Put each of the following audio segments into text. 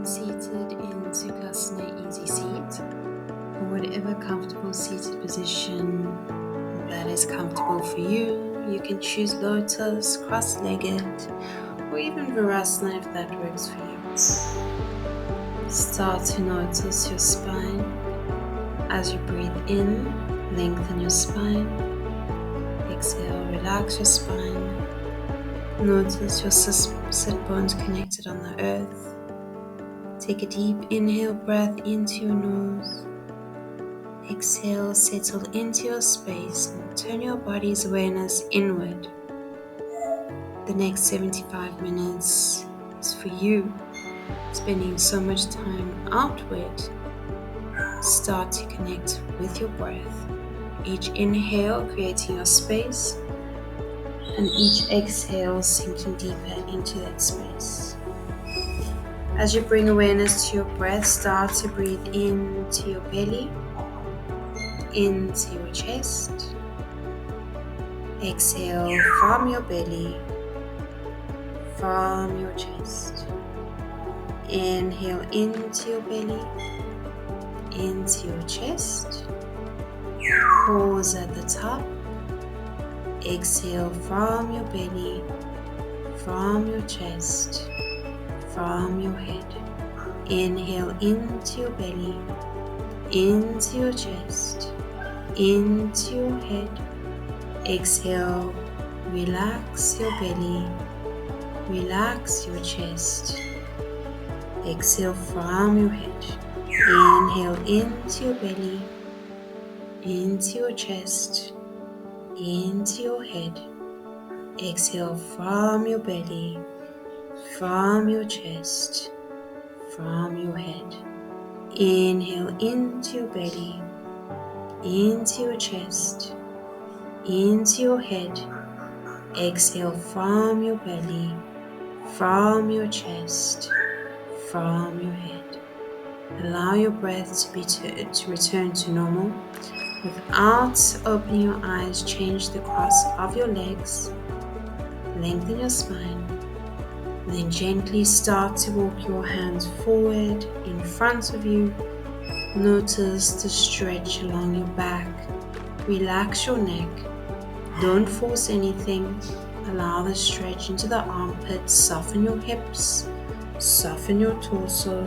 seated in Sukhasana Easy Seat, or whatever comfortable seated position that is comfortable for you. You can choose lotus, cross-legged, or even Virasana if that works for you. Start to notice your spine. As you breathe in, lengthen your spine. Exhale, relax your spine. Notice your sit bones connected on the earth. Take a deep inhale breath into your nose. Exhale, settle into your space and turn your body's awareness inward. The next 75 minutes is for you. Spending so much time outward, start to connect with your breath. Each inhale creating your space, and each exhale sinking deeper into that space. As you bring awareness to your breath, start to breathe into your belly, into your chest. Exhale from your belly, from your chest. Inhale into your belly, into your chest. Pause at the top. Exhale from your belly, from your chest, from your head. Inhale into your belly, into your chest, into your head. Exhale, relax your belly, relax your chest. Exhale from your head. Inhale into your belly, into your chest, into your head. Exhale from your belly, from your chest, from your head. Inhale into your belly, into your chest, into your head. Exhale from your belly, from your chest, from your head. Allow your breath to return to normal. Without opening your eyes, change the cross of your legs. Lengthen your spine. Then gently start to walk your hands forward in front of you. Notice the stretch along your back. Relax your neck. Don't force anything. Allow the stretch into the armpits. Soften your hips. Soften your torso.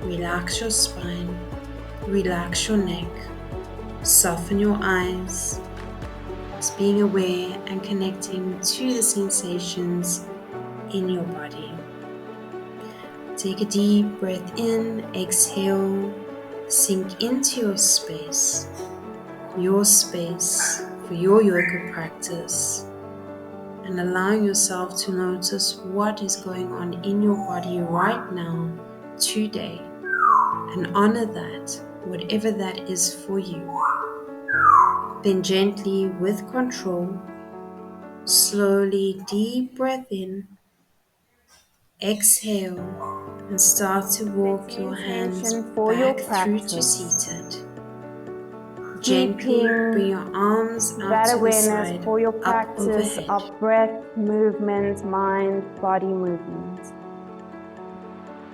Relax your spine. Relax your neck. Soften your eyes. Just being aware and connecting to the sensations in your body. Take a deep breath in. Exhale. Sink into your space for your yoga practice, and allowing yourself to notice what is going on in your body right now, today, and honor that, whatever that is for you. Then gently, with control, slowly, deep breath in, exhale, and start to walk your hands back through to seated. Gently bring your arms out to the side, for your up practice overhead. of breath, movement, mind, body movement.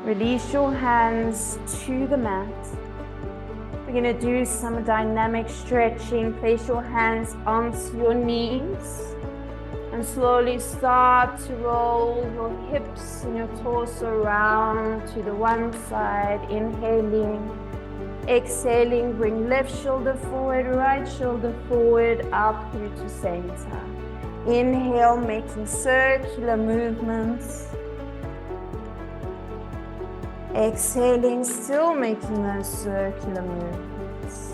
Release your hands to the mat. We're going to do some dynamic stretching. Place your hands onto your knees and slowly start to roll your hips and your torso around to the one side. Inhaling. Exhaling, bring left shoulder forward, right shoulder forward, up through to center. Inhale, making circular movements. Exhaling, still making those circular movements.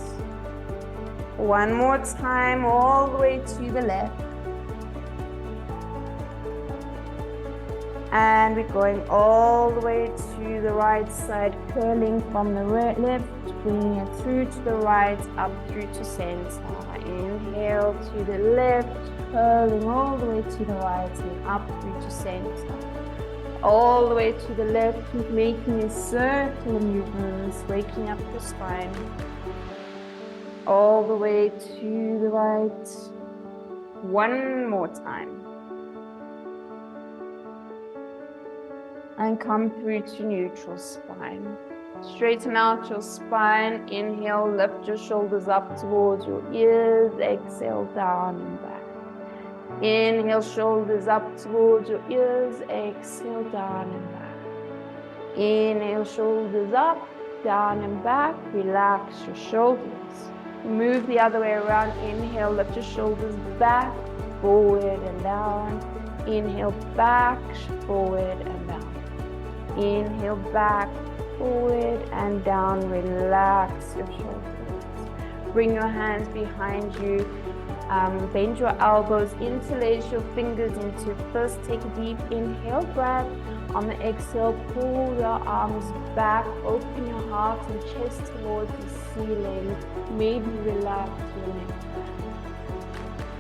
One more time, all the way to the left. And we're going all the way to the right side, curling from the left, bringing it through to the right, up through to center. Inhale to the left, curling all the way to the right and up through to center. All the way to the left, keep making these circular movements, waking up the spine. All the way to the right. One more time. and come through to neutral spine. Straighten out your spine. Inhale, lift your shoulders up towards your ears. Exhale, down and back. Inhale, shoulders up towards your ears. Exhale, down and back. Inhale, shoulders up, down and back. Relax your shoulders. Move the other way around. Inhale, lift your shoulders back, forward and down. Inhale, back, forward and down. Inhale, back, forward and down. Relax your shoulders. Bring your hands behind you. Bend your elbows, interlace your fingers into first. Take a deep inhale breath. On the exhale, pull your arms back, open your heart and chest towards the ceiling. Maybe relax your neck back.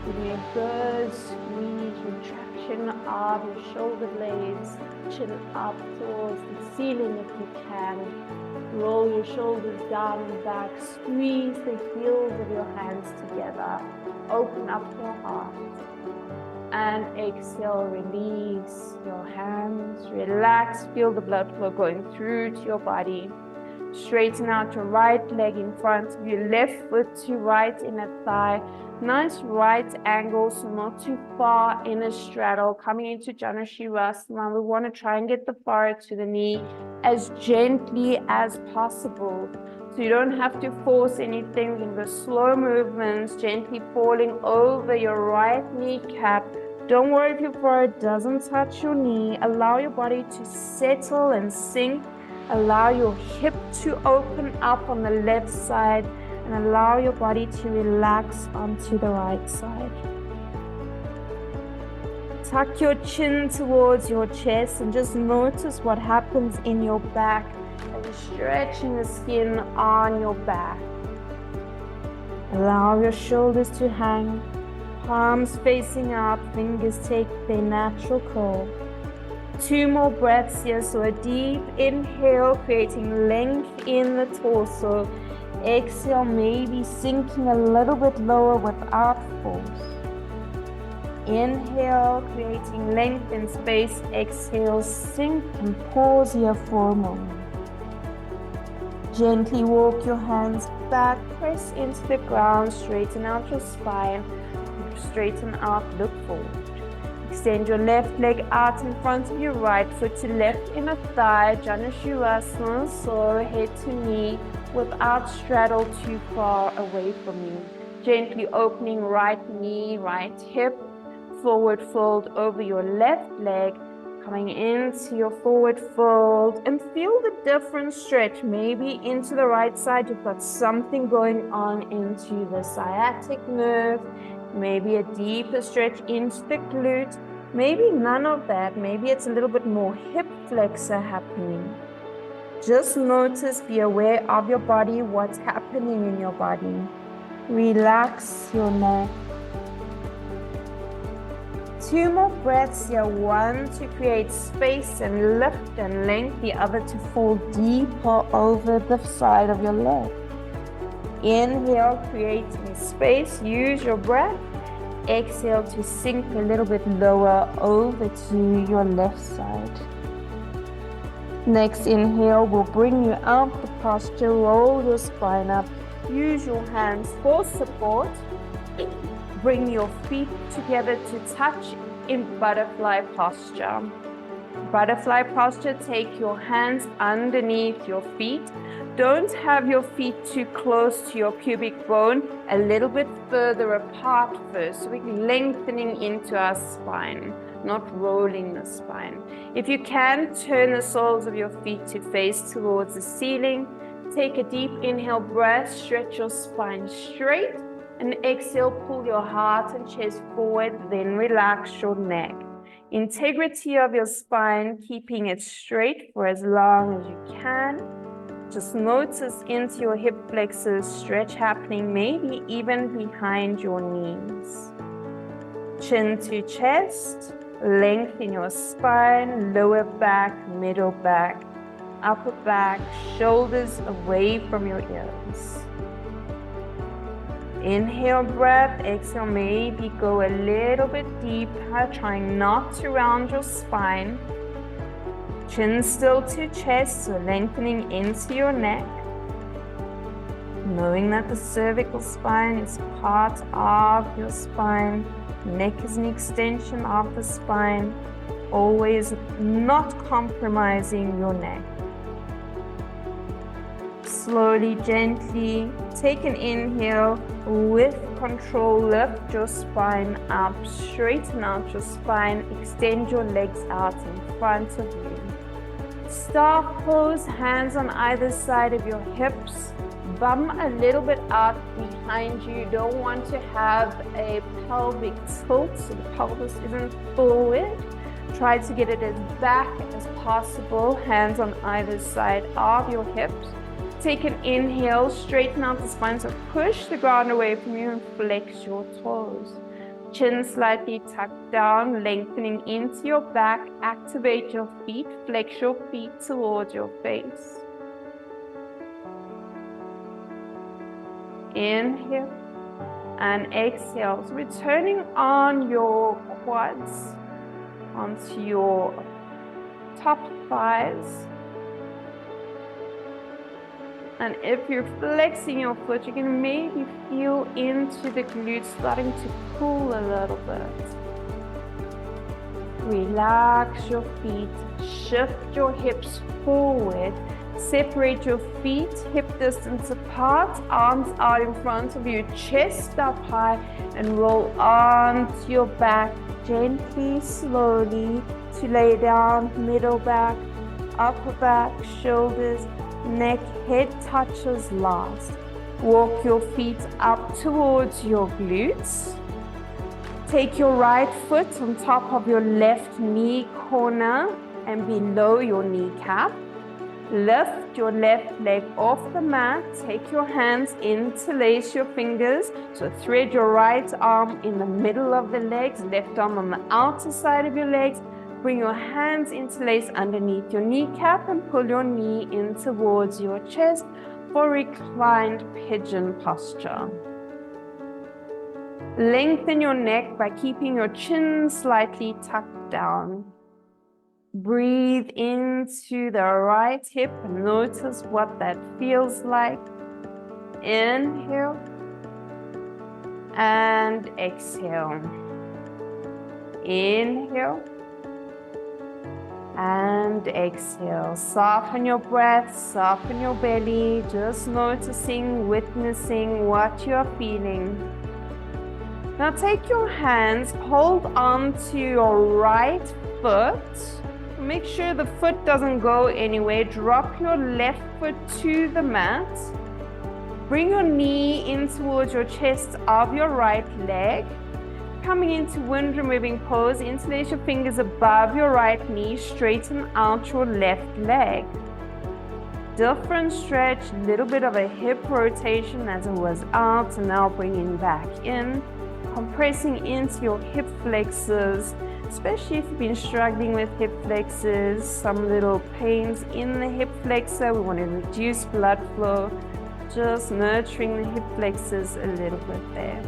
Give me a good squeeze, retraction of your shoulder blades, chin up towards the ceiling if you can. Roll your shoulders down and back, squeeze the heels of your hands together. Open up your heart. And exhale, release your hands. Relax, feel the blood flow going through to your body. Straighten out your right leg in front of you, left foot to right inner thigh. Nice right angle, so not too far in a straddle. Coming into Janu Shirasana, we want to try and get the forehead to the knee as gently as possible. So you don't have to force anything. You can go slow movements, gently falling over your right kneecap. Don't worry if your forehead doesn't touch your knee. Allow your body to settle and sink. Allow your hip to open up on the left side and allow your body to relax onto the right side. Tuck your chin towards your chest and just notice what happens in your back as you're stretching the skin on your back. Allow your shoulders to hang, palms facing up, fingers take their natural curl. 2 more breaths here, so a deep inhale, creating length in the torso. Exhale, maybe sinking a little bit lower without force. Inhale, creating length in space. Exhale, sink and pause here for a moment. Gently walk your hands back, press into the ground, straighten out your spine, straighten out, look forward. Extend your left leg out in front of your right foot to left inner thigh, Janu Shirasana, so head to knee without straddle too far away from you. Gently opening right knee, right hip, forward fold over your left leg, coming into your forward fold and feel the different stretch. Maybe into the right side, you've got something going on into the sciatic nerve. Maybe a deeper stretch into the glute. Maybe none of that. Maybe it's a little bit more hip flexor happening. Just notice, be aware of your body, what's happening in your body. Relax your neck. 2 more breaths here. 1 to create space and lift and length. The other to fall deeper over the side of your leg. Inhale, creating space. Use your breath. Exhale to sink a little bit lower over to your left side. Next inhale will bring you out the posture. Roll your spine up. Use your hands for support. Bring your feet together to touch in butterfly posture. Butterfly posture, take your hands underneath your feet. Don't have your feet too close to your pubic bone, a little bit further apart first, so we're lengthening into our spine, not rolling the spine. If you can, turn the soles of your feet to face towards the ceiling. Take a deep inhale breath, stretch your spine straight, and exhale, pull your heart and chest forward, then relax your neck. Integrity of your spine, keeping it straight for as long as you can. Just notice into your hip flexors, stretch happening, maybe even behind your knees. Chin to chest, length in your spine, lower back, middle back, upper back, shoulders away from your ears. Inhale breath, exhale, maybe go a little bit deeper, trying not to round your spine. Chin still to chest, so lengthening into your neck. Knowing that the cervical spine is part of your spine. Neck is an extension of the spine. Always not compromising your neck. Slowly, gently, take an inhale. With control, lift your spine up, straighten out your spine, extend your legs out in front of you. Staff pose, hands on either side of your hips, bum a little bit out behind you. You don't want to have a pelvic tilt, so the pelvis isn't forward. Try to get it as back as possible, hands on either side of your hips. Take an inhale, straighten out the spine, so push the ground away from you and flex your toes. Chin slightly tucked down, lengthening into your back. Activate your feet, flex your feet towards your face. Inhale and exhale. So we're turning on your quads onto your top thighs. And if you're flexing your foot, you can maybe feel into the glutes starting to pull a little bit. Relax your feet, shift your hips forward, separate your feet hip distance apart, arms out in front of you, chest up high, and roll onto your back gently, slowly, to lay down, middle back, upper back, shoulders, neck, head touches last. Walk your feet up towards your glutes. Take your right foot on top of your left knee corner and below your kneecap. Lift your left leg off the mat. Take your hands, interlace your fingers. So thread your right arm in the middle of the legs, left arm on the outer side of your legs. Bring your hands interlace underneath your kneecap and pull your knee in towards your chest for reclined pigeon posture. Lengthen your neck by keeping your chin slightly tucked down. Breathe into the right hip and notice what that feels like. Inhale and exhale. Inhale and exhale. Soften your breath, soften your belly, just noticing, witnessing what you're feeling. Now take your hands, hold on to your right foot. Make sure the foot doesn't go anywhere. Drop your left foot to the mat. Bring your knee in towards your chest of your right leg. Coming into wind removing pose, interlace your fingers above your right knee, straighten out your left leg. Different stretch, little bit of a hip rotation as it was out, and now bringing back in, compressing into your hip flexors, especially if you've been struggling with hip flexors, some little pains in the hip flexor. We want to reduce blood flow, just nurturing the hip flexors a little bit there.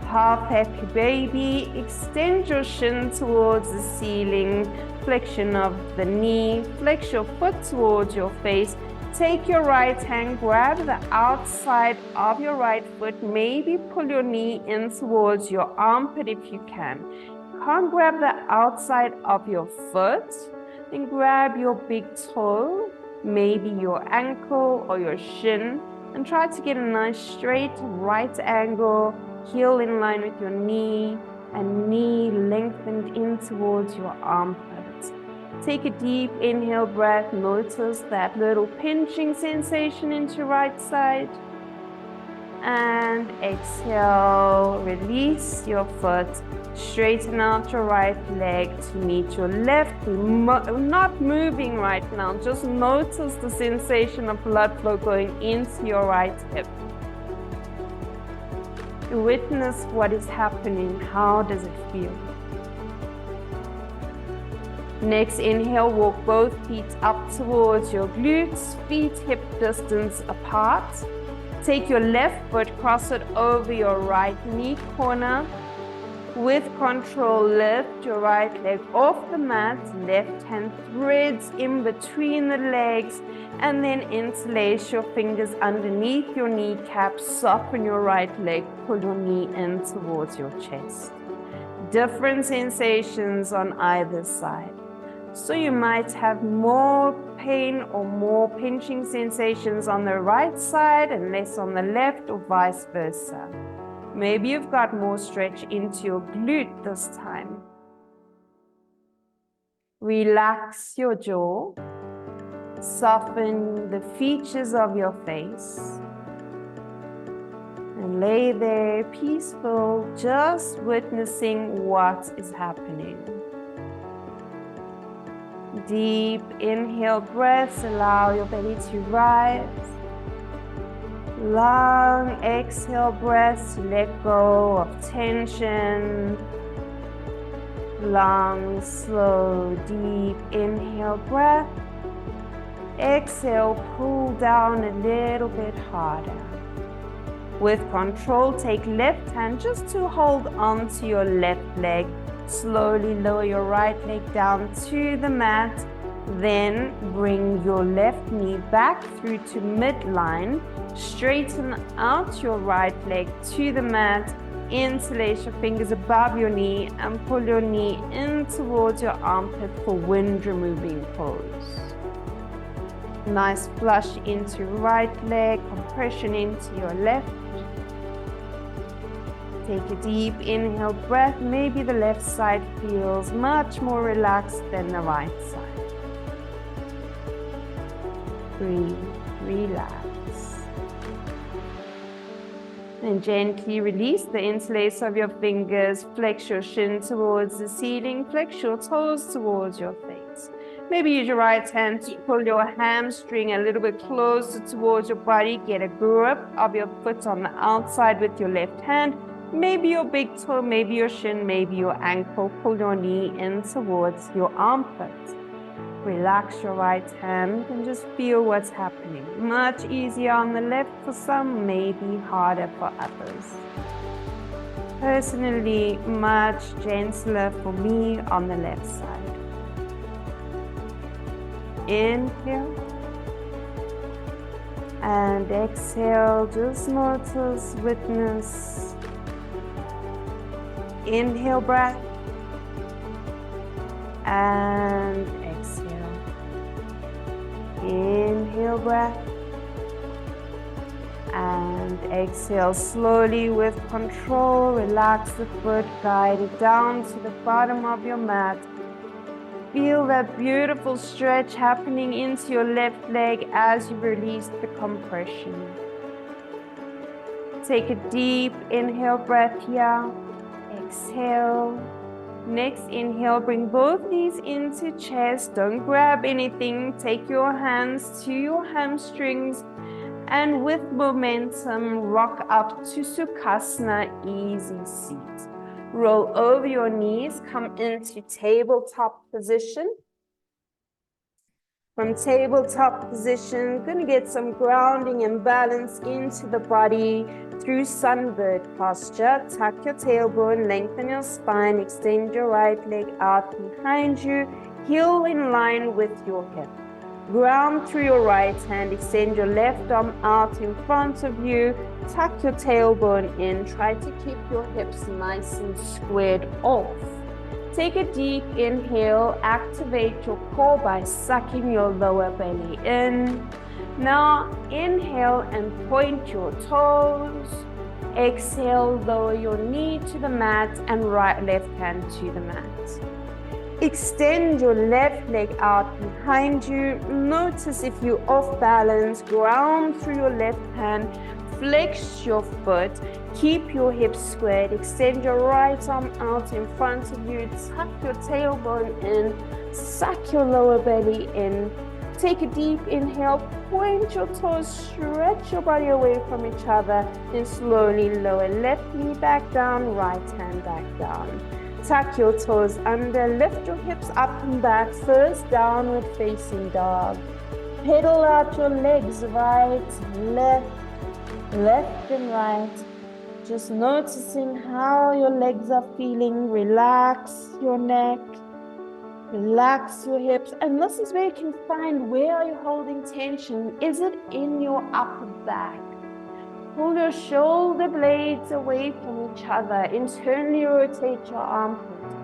Half happy baby, extend your shin towards the ceiling, flexion of the knee, flex your foot towards your face. Take your right hand, grab the outside of your right foot, maybe pull your knee in towards your armpit if you can. Can't grab the outside of your foot, then grab your big toe, maybe your ankle or your shin, and try to get a nice straight right angle, heel in line with your knee, and knee lengthened in towards your armpit. Take a deep inhale breath. Notice that little pinching sensation into your right side. And exhale, release your foot. Straighten out your right leg to meet your left. Not moving right now. Just notice the sensation of blood flow going into your right hip. Witness what is happening. How does it feel? Next inhale, walk both feet up towards your glutes, feet hip distance apart. Take your left foot, cross it over your right knee corner. With control, lift your right leg off the mat, left hand threads in between the legs, and then interlace your fingers underneath your kneecap, soften your right leg, pull your knee in towards your chest. Different sensations on either side. So you might have more pain or more pinching sensations on the right side and less on the left, or vice versa. Maybe you've got more stretch into your glute this time. Relax your jaw. Soften the features of your face. And lay there peaceful, just witnessing what is happening. Deep inhale breaths, allow your belly to rise. Long exhale breaths to let go of tension. Long, slow, deep inhale breath. Exhale, pull down a little bit harder. With control, take left hand just to hold on to your left leg. Slowly lower your right leg down to the mat. Then bring your left knee back through to midline. Straighten out your right leg to the mat. Interlace your fingers above your knee and pull your knee in towards your armpit for wind removing pose. Nice flush into right leg, compression into your left. Take a deep inhale breath. Maybe the left side feels much more relaxed than the right side. Breathe, relax. And gently release the interlace of your fingers. Flex your shin towards the ceiling. Flex your toes towards your face. Maybe use your right hand to pull your hamstring a little bit closer towards your body. Get a grip of your foot on the outside with your left hand. Maybe your big toe, maybe your shin, maybe your ankle. Pull your knee in towards your armpit. Relax your right hand and just feel what's happening. Much easier on the left for some, maybe harder for others. Personally, much gentler for me on the left side. Inhale and exhale. Just notice, witness. Inhale breath and exhale. Inhale breath and exhale. Slowly with control, relax the foot, guide it down to the bottom of your mat. Feel that beautiful stretch happening into your left leg as you release the compression. Take a deep inhale breath here. Exhale. Next inhale, bring both knees into chest. Don't grab anything. Take your hands to your hamstrings and with momentum, rock up to Sukhasana, easy seat. Roll over your knees, come into tabletop position. From tabletop position, gonna get some grounding and balance into the body through sunbird posture. Tuck your tailbone, lengthen your spine, extend your right leg out behind you, heel in line with your hip. Ground through your right hand, extend your left arm out in front of you, tuck your tailbone in, try to keep your hips nice and squared off. Take a deep inhale, activate your core by sucking your lower belly in. Now inhale and point your toes. Exhale, lower your knee to the mat and left hand to the mat. Extend your left leg out behind you. Notice if you're off balance, ground through your left hand, flex your foot, keep your hips squared, extend your right arm out in front of you, tuck your tailbone in, suck your lower belly in. Take a deep inhale, point your toes, stretch your body away from each other, and slowly lower left knee back down, right hand back down. Tuck your toes under, lift your hips up and back, first downward facing dog. Pedal out your legs right, left and right. Just noticing how your legs are feeling. Relax your neck, relax your hips. And this is where you can find, where are you holding tension? Is it in your upper back? Pull your shoulder blades away from each other. Internally rotate your armpits.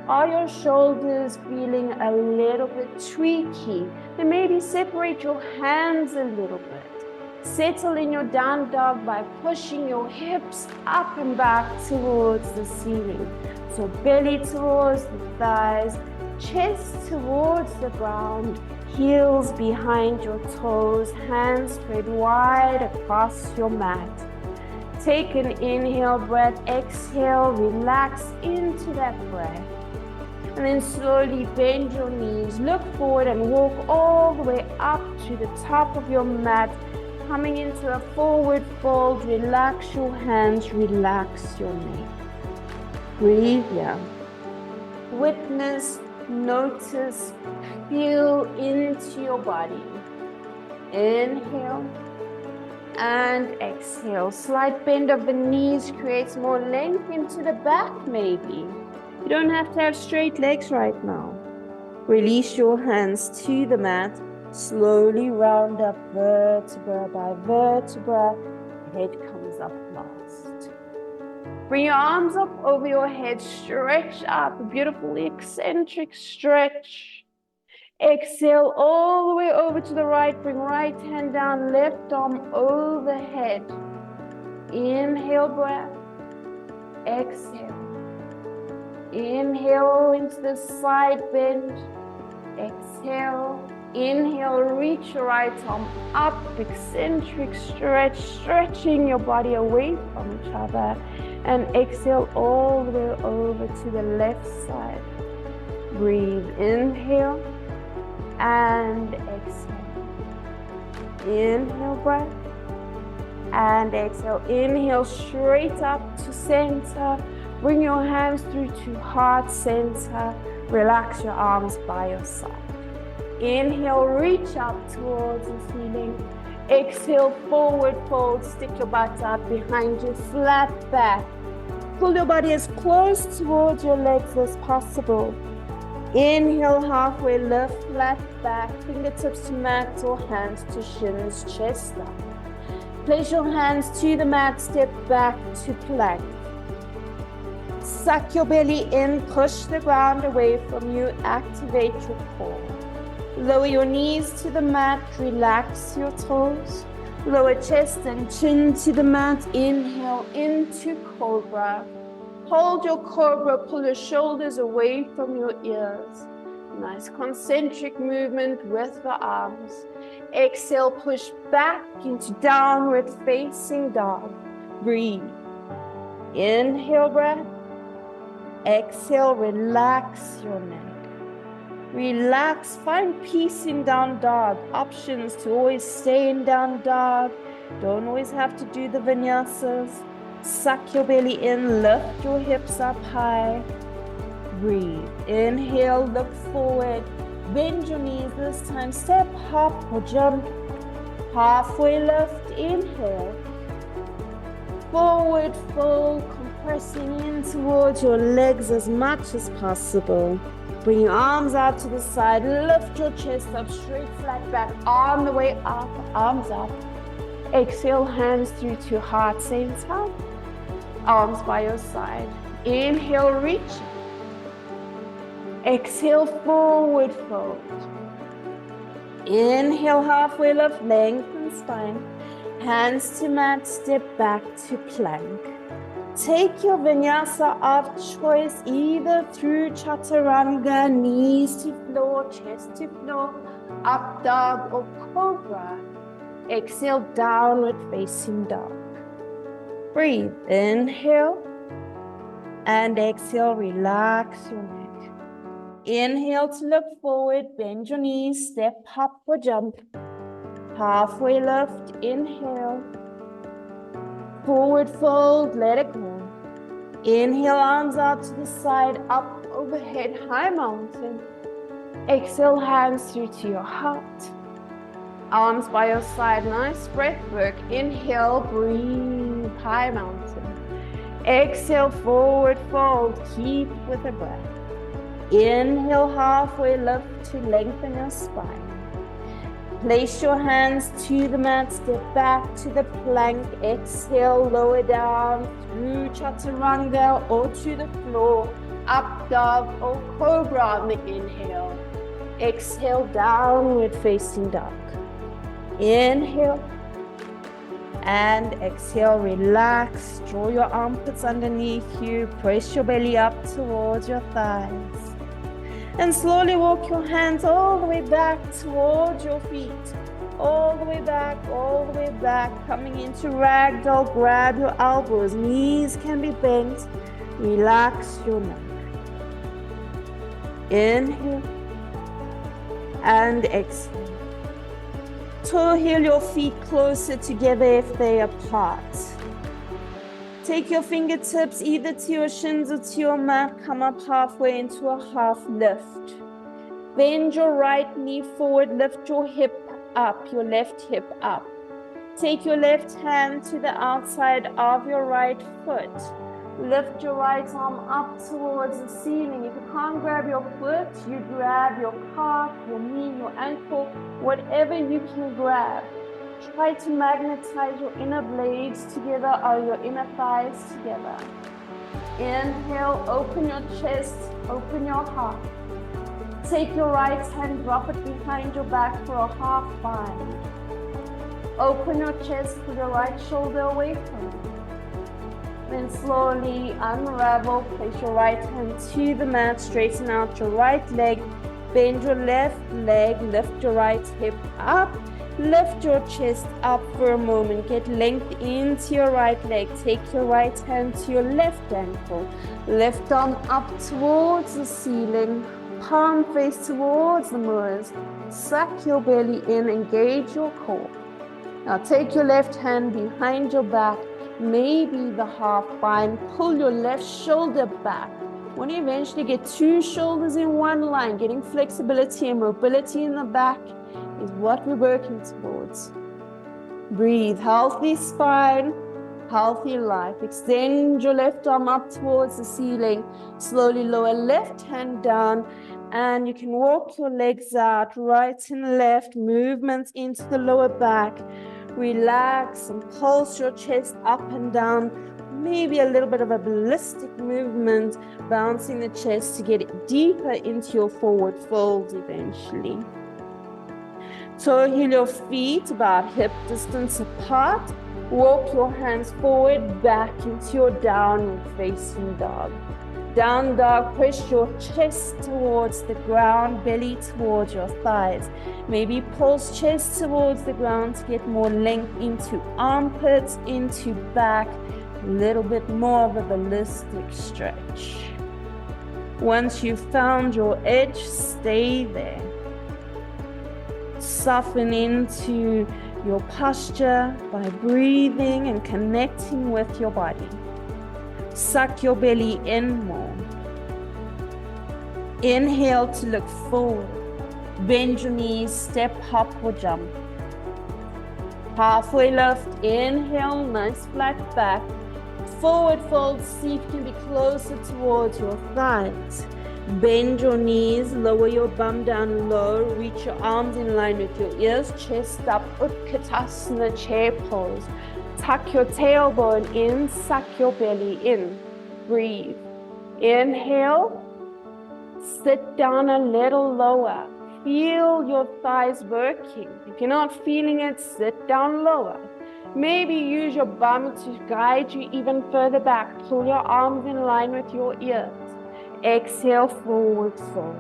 Are your shoulders feeling a little bit tweaky? Then maybe separate your hands a little bit. Settle in your down dog by pushing your hips up and back towards the ceiling. So belly towards the thighs, chest towards the ground, heels behind your toes, hands spread wide across your mat. Take an inhale breath, exhale, relax into that breath. And then slowly bend your knees, look forward and walk all the way up to the top of your mat, coming into a forward fold. Relax your hands, relax your neck. Breathe here. Witness, notice, feel into your body. Inhale and exhale. Slight bend of the knees creates more length into the back maybe. You don't have to have straight legs right now. Release your hands to the mat. Slowly round up vertebra by vertebra. Head comes up last. Bring your arms up over your head. Stretch up. A beautiful eccentric stretch. Exhale all the way over to the right. Bring right hand down, left arm overhead. Inhale breath. Exhale. Inhale into the side bend. Exhale. Inhale, reach your right arm up, eccentric stretch, stretching your body away from each other. And exhale all the way over to the left side. Breathe, inhale and exhale. Inhale, breath. And exhale. Inhale, straight up to center. Bring your hands through to heart center. Relax your arms by your side. Inhale, reach up towards the ceiling. Exhale, forward fold. Stick your butt up behind you, flat back. Pull your body as close towards your legs as possible. Inhale, halfway lift, flat back. Fingertips to mat or hands to shins, chest up. Place your hands to the mat, step back to plank. Suck your belly in, push the ground away from you, activate your core. Lower your knees to the mat, relax your toes. Lower chest and chin to the mat. Inhale into cobra. Hold your cobra, pull your shoulders away from your ears. Nice concentric movement with the arms. Exhale, push back into downward facing dog. Breathe. Inhale breath. Exhale, relax your neck. Relax, find peace in down dog. Options to always stay in down dog. Don't always have to do the vinyasas. Suck your belly in, lift your hips up high. Breathe. Inhale, look forward. Bend your knees this time. Step, hop or jump. Halfway lift, inhale. Forward fold, compressing in towards your legs as much as possible. Bring your arms out to the side, lift your chest up, straight flat back, on the way up, arms up. Exhale, hands through to heart center, arms by your side. Inhale, reach. Exhale, forward fold. Inhale, halfway lift, lengthen spine. Hands to mat, step back to plank. Take your vinyasa of choice, either through chaturanga, knees to floor, chest to floor, up dog or cobra. Exhale, downward facing dog. Breathe, inhale and exhale, relax your neck. Inhale to look forward, bend your knees, step, hop or jump. Halfway lift, inhale. Forward fold, let it go. Inhale, arms out to the side, up overhead, high mountain. Exhale, hands through to your heart. Arms by your side, nice breath work. Inhale, breathe, high mountain. Exhale, forward fold. Keep with the breath. Inhale, halfway lift to lengthen your spine. Place your hands to the mat, step back to the plank. Exhale, lower down through chaturanga or to the floor. Up dog or cobra on the inhale. Exhale, downward facing dog. Inhale and exhale, relax. Draw your armpits underneath you. Press your belly up towards your thighs. And slowly walk your hands all the way back towards your feet. All the way back, coming into ragdoll. Grab your elbows, knees can be bent. Relax your neck. Inhale and exhale. Toe heel your feet closer together if they are apart. Take your fingertips either to your shins or to your mat. Come up halfway into a half lift. Bend your right knee forward. Lift your hip up, your left hip up. Take your left hand to the outside of your right foot. Lift your right arm up towards the ceiling. If you can't grab your foot, you grab your calf, your knee, your ankle, whatever you can grab. Try to magnetize your inner blades together or your inner thighs together. Inhale, open your chest, open your heart. Take your right hand, drop it behind your back for a half bind. Open your chest, pull your right shoulder away from you. Then slowly unravel, place your right hand to the mat, straighten out your right leg, bend your left leg, lift your right hip up. Lift your chest up for a moment. Get length into your right leg. Take your right hand to your left ankle. Left arm up towards the ceiling. Palm face towards the mirrors. Suck your belly in. Engage your core. Now take your left hand behind your back. Maybe the half bind. Pull your left shoulder back. When you eventually get two shoulders in one line, getting flexibility and mobility in the back is what we're working towards. Breathe, healthy spine, healthy life. Extend your left arm up towards the ceiling. Slowly lower left hand down, and you can walk your legs out, right and left, movements into the lower back. Relax and pulse your chest up and down. Maybe a little bit of a ballistic movement, bouncing the chest to get deeper into your forward fold eventually. Toe heel your feet about hip distance apart. Walk your hands forward, back into your downward facing dog. Down dog, press your chest towards the ground, belly towards your thighs. Maybe pulse chest towards the ground to get more length into armpits, into back. A little bit more of a ballistic stretch. Once you've found your edge, stay there. Soften into your posture by breathing and connecting with your body. Suck your belly in more. Inhale to look forward. Bend your knees, step, hop or jump. Halfway lift, inhale, nice flat back. Forward fold, see if you can be closer towards your thighs. Bend your knees, lower your bum down low, reach your arms in line with your ears, chest up, Utkatasana, chair pose. Tuck your tailbone in, suck your belly in. Breathe. Inhale, sit down a little lower. Feel your thighs working. If you're not feeling it, sit down lower. Maybe use your bum to guide you even further back. Pull your arms in line with your ears. Exhale, forward fold.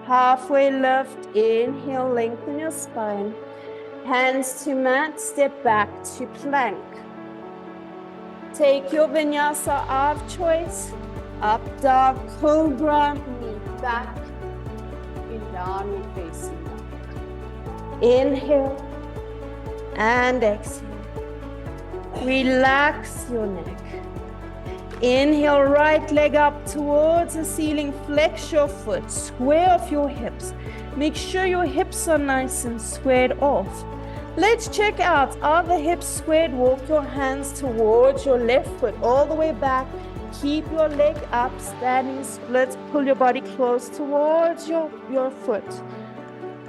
Halfway lift, inhale, lengthen your spine. Hands to mat, step back to plank. Take your vinyasa of choice. Up dog, cobra, knee back. In downward facing dog. Inhale and exhale. Relax your neck. Inhale, right leg up towards the ceiling. Flex your foot. Square off your hips. Make sure your hips are nice and squared off. Let's check out, are the hips squared? Walk your hands towards your left foot, all the way back. Keep your leg up, standing splits. Pull your body close towards your foot.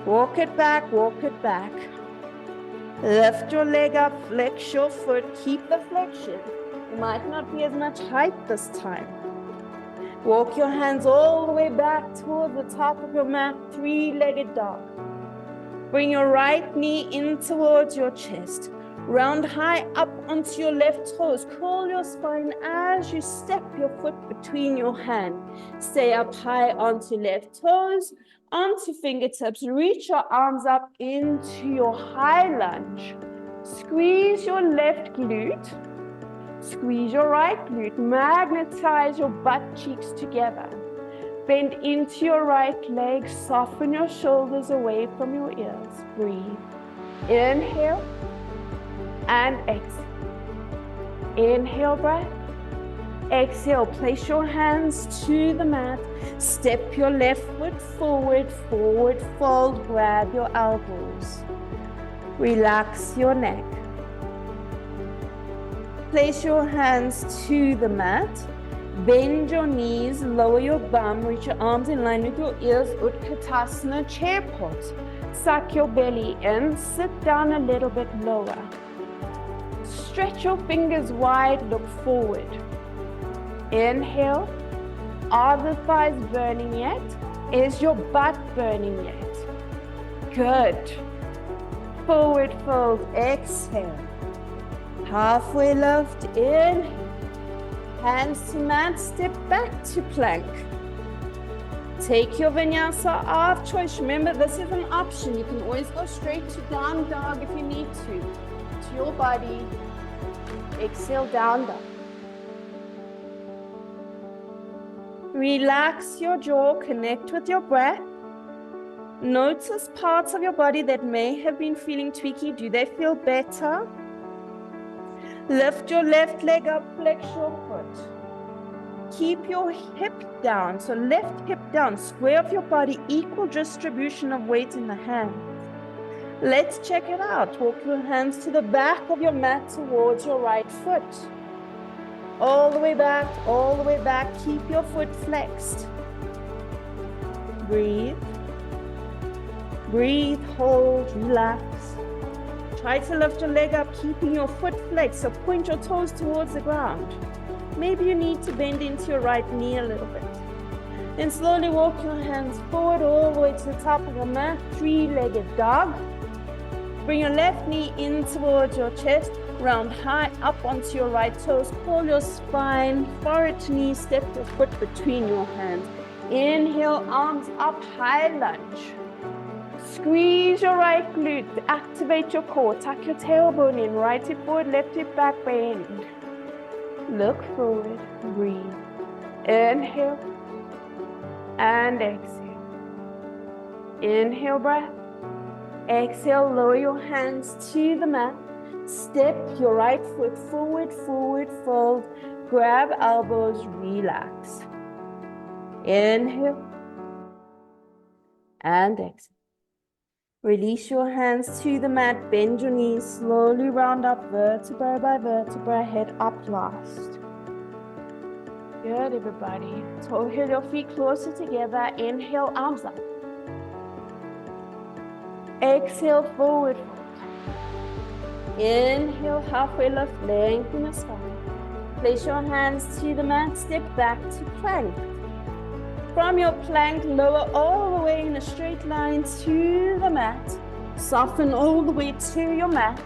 Walk it back, walk it back. Lift your leg up, flex your foot. Keep the flexion. It might not be as much height this time. Walk your hands all the way back towards the top of your mat, three-legged dog. Bring your right knee in towards your chest. Round high up onto your left toes. Curl your spine as you step your foot between your hand. Stay up high onto left toes, onto fingertips. Reach your arms up into your high lunge. Squeeze your left glute. Squeeze your right glute. Magnetize your butt cheeks together. Bend into your right leg. Soften your shoulders away from your ears. Breathe. Inhale and exhale. Inhale, breath. Exhale. Place your hands to the mat. Step your left foot forward, forward fold. Grab your elbows. Relax your neck. Place your hands to the mat. Bend your knees, lower your bum, reach your arms in line with your ears. Utkatasana, chair pose. Suck your belly in, sit down a little bit lower. Stretch your fingers wide, look forward. Inhale. Are the thighs burning yet? Is your butt burning yet? Good. Forward fold, exhale. Halfway lift, inhale. Hands to mat, step back to plank. Take your vinyasa of choice. Remember, this is an option. You can always go straight to down dog if you need to your body. Exhale, down dog. Relax your jaw, connect with your breath. Notice parts of your body that may have been feeling tweaky. Do they feel better? Lift your left leg up, flex your foot. Keep your hip down, so left hip down, square off your body, equal distribution of weight in the hands. Let's check it out. Walk your hands to the back of your mat towards your right foot. All the way back, all the way back. Keep your foot flexed. Breathe. Breathe, hold, relax. Try to lift your leg up, keeping your foot flexed, so point your toes towards the ground. Maybe you need to bend into your right knee a little bit. Then slowly walk your hands forward all the way to the top of the mat, three-legged dog. Bring your left knee in towards your chest, round high up onto your right toes. Pull your spine, forward to knee, step your foot between your hands. Inhale, arms up, high lunge. Squeeze your right glute, activate your core, tuck your tailbone in, right hip forward, left hip back, bend. Look forward, breathe. Inhale and exhale. Inhale, breath. Exhale, lower your hands to the mat. Step your right foot forward, forward fold. Grab elbows, relax. Inhale and exhale. Release your hands to the mat, bend your knees, slowly round up vertebra by vertebra, head up last. Good, everybody. Toe heel your feet closer together. Inhale, arms up. Exhale, forward fold. Inhale, halfway lift, lengthen the spine. Place your hands to the mat, step back to plank. From your plank, lower all the way in a straight line to the mat. Soften all the way to your mat.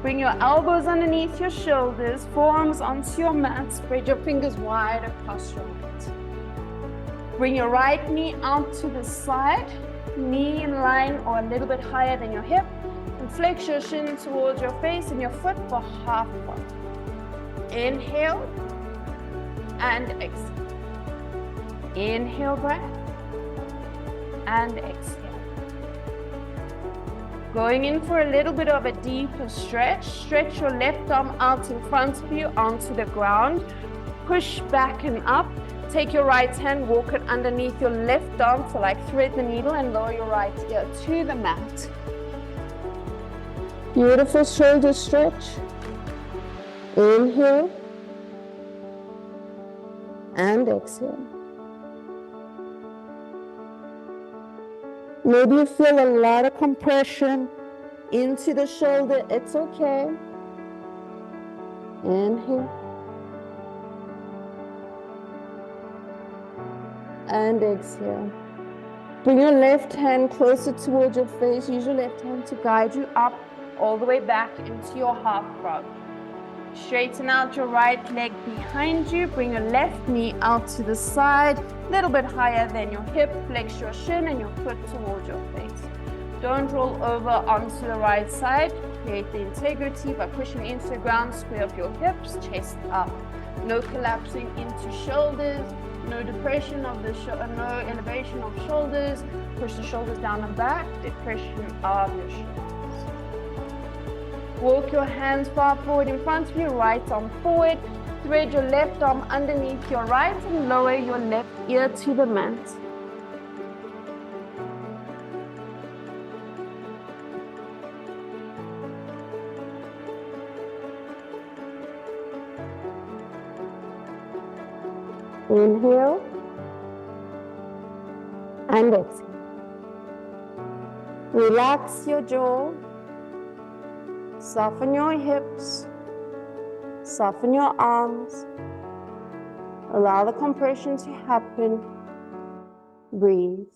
Bring your elbows underneath your shoulders, forearms onto your mat. Spread your fingers wide across your mat. Bring your right knee out to the side, knee in line or a little bit higher than your hip. And flex your shin towards your face and your foot for half one. Inhale and exhale. Inhale, breath, and exhale. Going in for a little bit of a deeper stretch. Stretch your left arm out in front of you onto the ground. Push back and up. Take your right hand, walk it underneath your left arm to like thread the needle and lower your right ear to the mat. Beautiful shoulder stretch. Inhale and exhale. Maybe you feel a lot of compression into the shoulder. It's okay. Inhale and exhale. Bring your left hand closer towards your face. Use your left hand to guide you up all the way back into your half frog. Straighten out your right leg behind you. Bring your left knee out to the side, a little bit higher than your hip. Flex your shin and your foot towards your face. Don't roll over onto the right side. Create the integrity by pushing into the ground. Square up your hips, chest up. No collapsing into shoulders. No depression of the no elevation of shoulders. Push the shoulders down and back. Depression of your shoulders. Walk your hands far forward in front of you, right arm forward. Thread your left arm underneath your right and lower your left ear to the mat. Inhale and exhale. Relax your jaw. Soften your hips. Soften your arms. Allow the compression to happen. Breathe.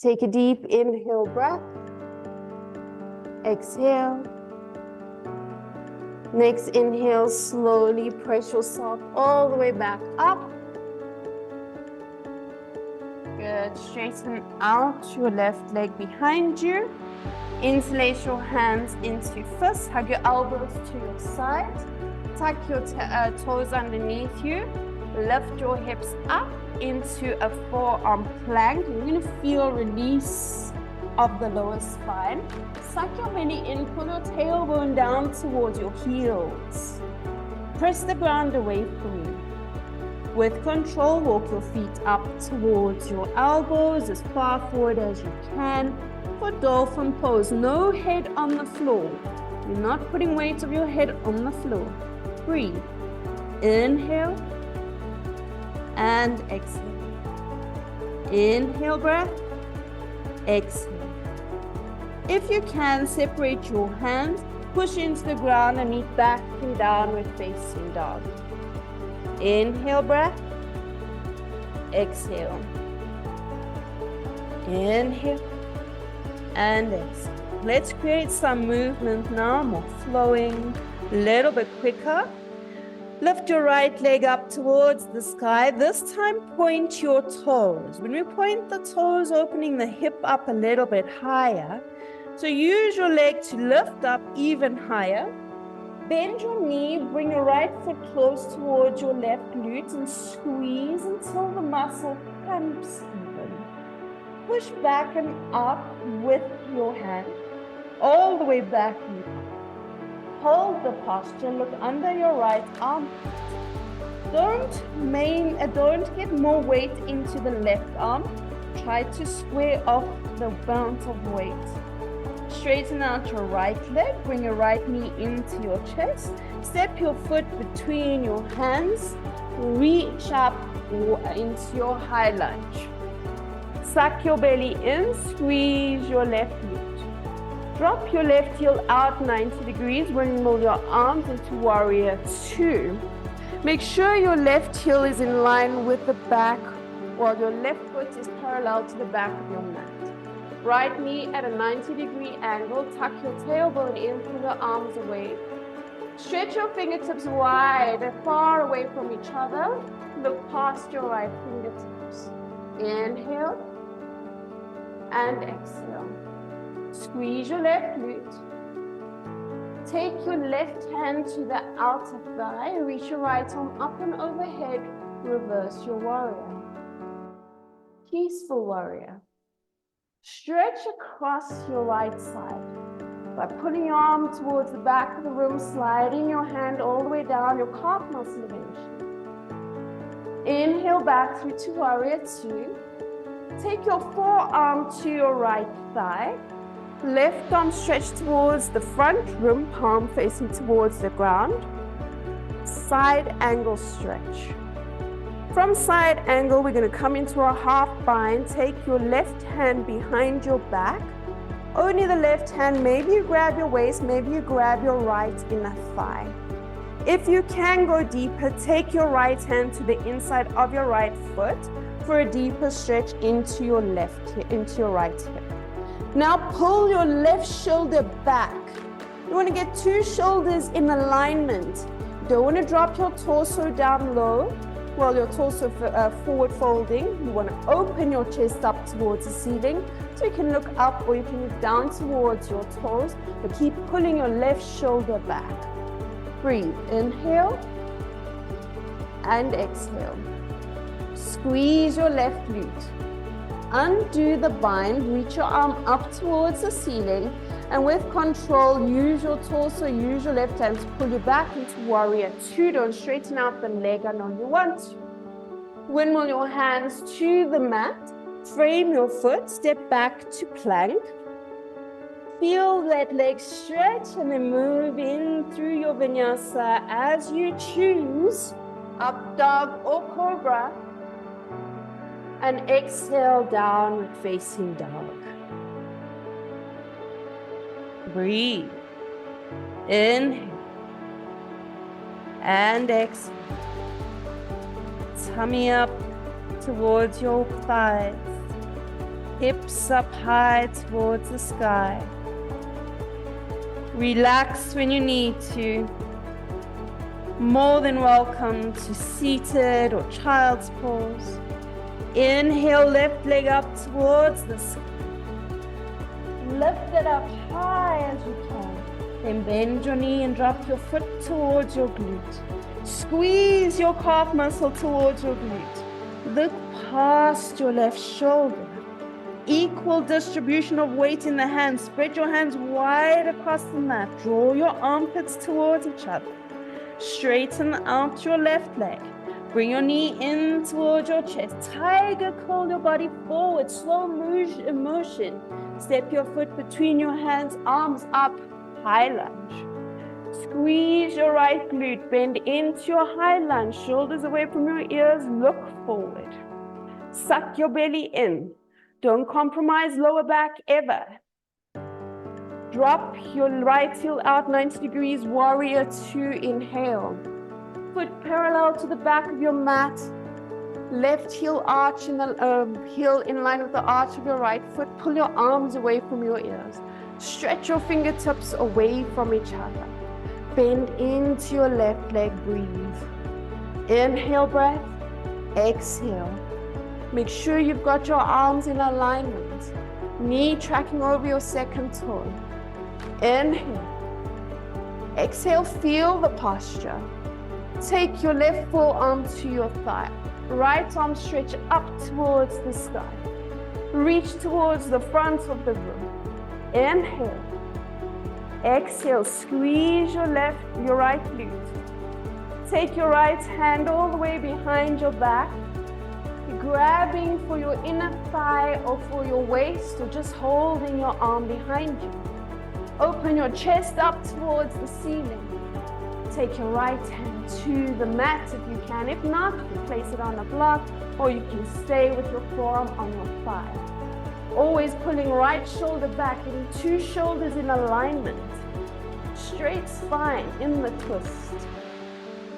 Take a deep inhale breath. Exhale. Next inhale, slowly press yourself all the way back up. Good. Straighten out your left leg behind you. Interlace your hands into fists. Hug your elbows to your side. Tuck your toes underneath you. Lift your hips up into a forearm plank. You're going to feel release of the lower spine. Suck your belly in, pull your tailbone down towards your heels. Press the ground away from you. With control, walk your feet up towards your elbows as far forward as you can. For dolphin pose, no head on the floor. You're not putting weight of your head on the floor. Breathe. Inhale and exhale. Inhale breath. Exhale. If you can, separate your hands, push into the ground and meet back in downward facing dog. Inhale breath. Exhale. Inhale and exhale. Let's create some movement now, more flowing, a little bit quicker. Lift your right leg up towards the sky. This time, point your toes. When we point the toes, opening the hip up a little bit higher. So use your leg to lift up even higher. Bend your knee, bring your right foot close towards your left glute and squeeze until the muscle cramps even. Push back and up with your hand, all the way back and up. Hold the posture, look under your right arm. Don't get more weight into the left arm. Try to square off the amount of weight. Straighten out your right leg, bring your right knee into your chest. Step your foot between your hands. Reach up into your high lunge. Suck your belly in, squeeze your left glute. Drop your left heel out 90 degrees, windmill your arms into warrior two. Make sure your left heel is in line with the back while your left foot is parallel to the back of your mat. Right knee at a 90-degree angle, tuck your tailbone in, pull your arms away. Stretch your fingertips wide, far away from each other. Look past your right fingertips. Inhale and exhale. Squeeze your left glute. Take your left hand to the outer thigh. Reach your right arm up and overhead. Reverse your warrior. Peaceful warrior. Stretch across your right side by pulling your arm towards the back of the room, sliding your hand all the way down your calf muscle elevation. Inhale back through to warrior two. Take your forearm to your right thigh. Left arm stretched towards the front rim, palm facing towards the ground. Side angle stretch. From side angle, we're going to come into a half bind. Take your left hand behind your back. Only the left hand. Maybe you grab your waist, maybe you grab your right inner thigh. If you can go deeper, take your right hand to the inside of your right foot for a deeper stretch into your right hip. Now pull your left shoulder back. You want to get two shoulders in alignment. You don't want to drop your torso down low while your torso forward folding. You want to open your chest up towards the ceiling so you can look up or you can look down towards your toes, but keep pulling your left shoulder back. Breathe. Inhale and exhale. Squeeze your left glute. Undo the bind, reach your arm up towards the ceiling, and with control, use your torso, use your left hand to pull you back into warrior two. Don't straighten out the leg until you want to. Windmill your hands to the mat, frame your foot, step back to plank. Feel that leg stretch and then move in through your vinyasa as you choose, up dog or cobra. And exhale, downward facing dog. Breathe. Inhale. And exhale. Tummy up towards your thighs. Hips up high towards the sky. Relax when you need to. More than welcome to seated or child's pose. Inhale, left leg up towards the sky. Lift it up high as you can. Then bend your knee and drop your foot towards your glute. Squeeze your calf muscle towards your glute. Look past your left shoulder. Equal distribution of weight in the hands. Spread your hands wide across the mat. Draw your armpits towards each other. Straighten out your left leg. Bring your knee in towards your chest. Tiger curl your body forward. Slow motion. Step your foot between your hands, arms up, high lunge. Squeeze your right glute. Bend into your high lunge. Shoulders away from your ears. Look forward. Suck your belly in. Don't compromise lower back ever. Drop your right heel out 90 degrees, warrior two, inhale. Foot parallel to the back of your mat. Left heel arch in the heel in line with the arch of your right foot. Pull your arms away from your ears. Stretch your fingertips away from each other. Bend into your left leg, breathe. Inhale breath, exhale. Make sure you've got your arms in alignment. Knee tracking over your second toe. Inhale. Exhale, feel the posture. Take your left forearm to your thigh. Right arm stretch up towards the sky. Reach towards the front of the room. Inhale. Exhale, squeeze your right glute. Take your right hand all the way behind your back. You're grabbing for your inner thigh or for your waist or just holding your arm behind you. Open your chest up towards the ceiling. Take your right hand to the mat if you can. If not, you can place it on a block or you can stay with your forearm on your thigh. Always pulling right shoulder back, getting two shoulders in alignment. Straight spine in the twist.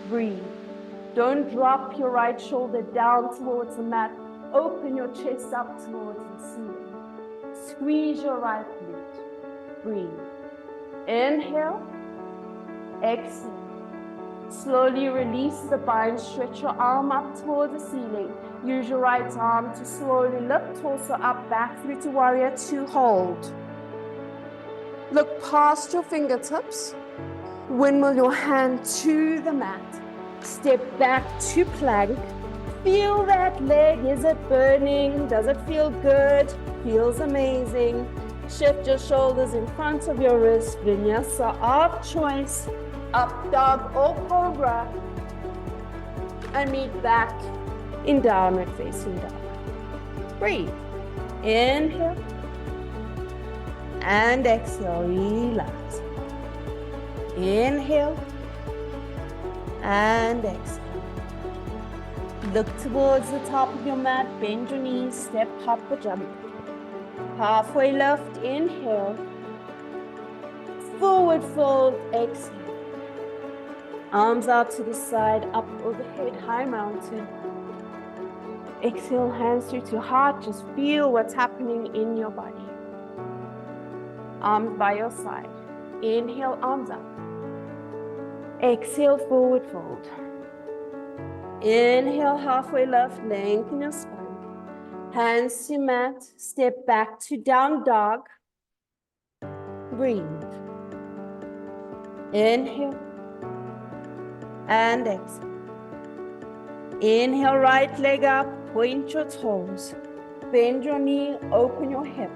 Breathe. Don't drop your right shoulder down towards the mat. Open your chest up towards the ceiling. Squeeze your right glute. Breathe. Inhale. Exhale. Slowly release the bind. Stretch your arm up towards the ceiling. Use your right arm to slowly lift torso up, back through to warrior two. Hold. Look past your fingertips. Windmill your hand to the mat. Step back to plank. Feel that leg. Is it burning? Does it feel good? Feels amazing. Shift your shoulders in front of your wrist. Vinyasa of choice. Up dog or cobra. And meet back in downward facing dog. Breathe. Inhale. and exhale, relax. Inhale and exhale. Look towards the top of your mat, bend your knees, step, hop or jump. Halfway left, inhale. Forward fold, exhale. Arms out to the side, up overhead, high mountain. Exhale, hands through to heart. Just feel what's happening in your body. Arms by your side. Inhale, arms up. Exhale, forward fold. Inhale, halfway left, lengthen your spine. Hands to mat, step back to down dog. Breathe. Inhale and exhale. Inhale, right leg up, point your toes. Bend your knee, open your hip.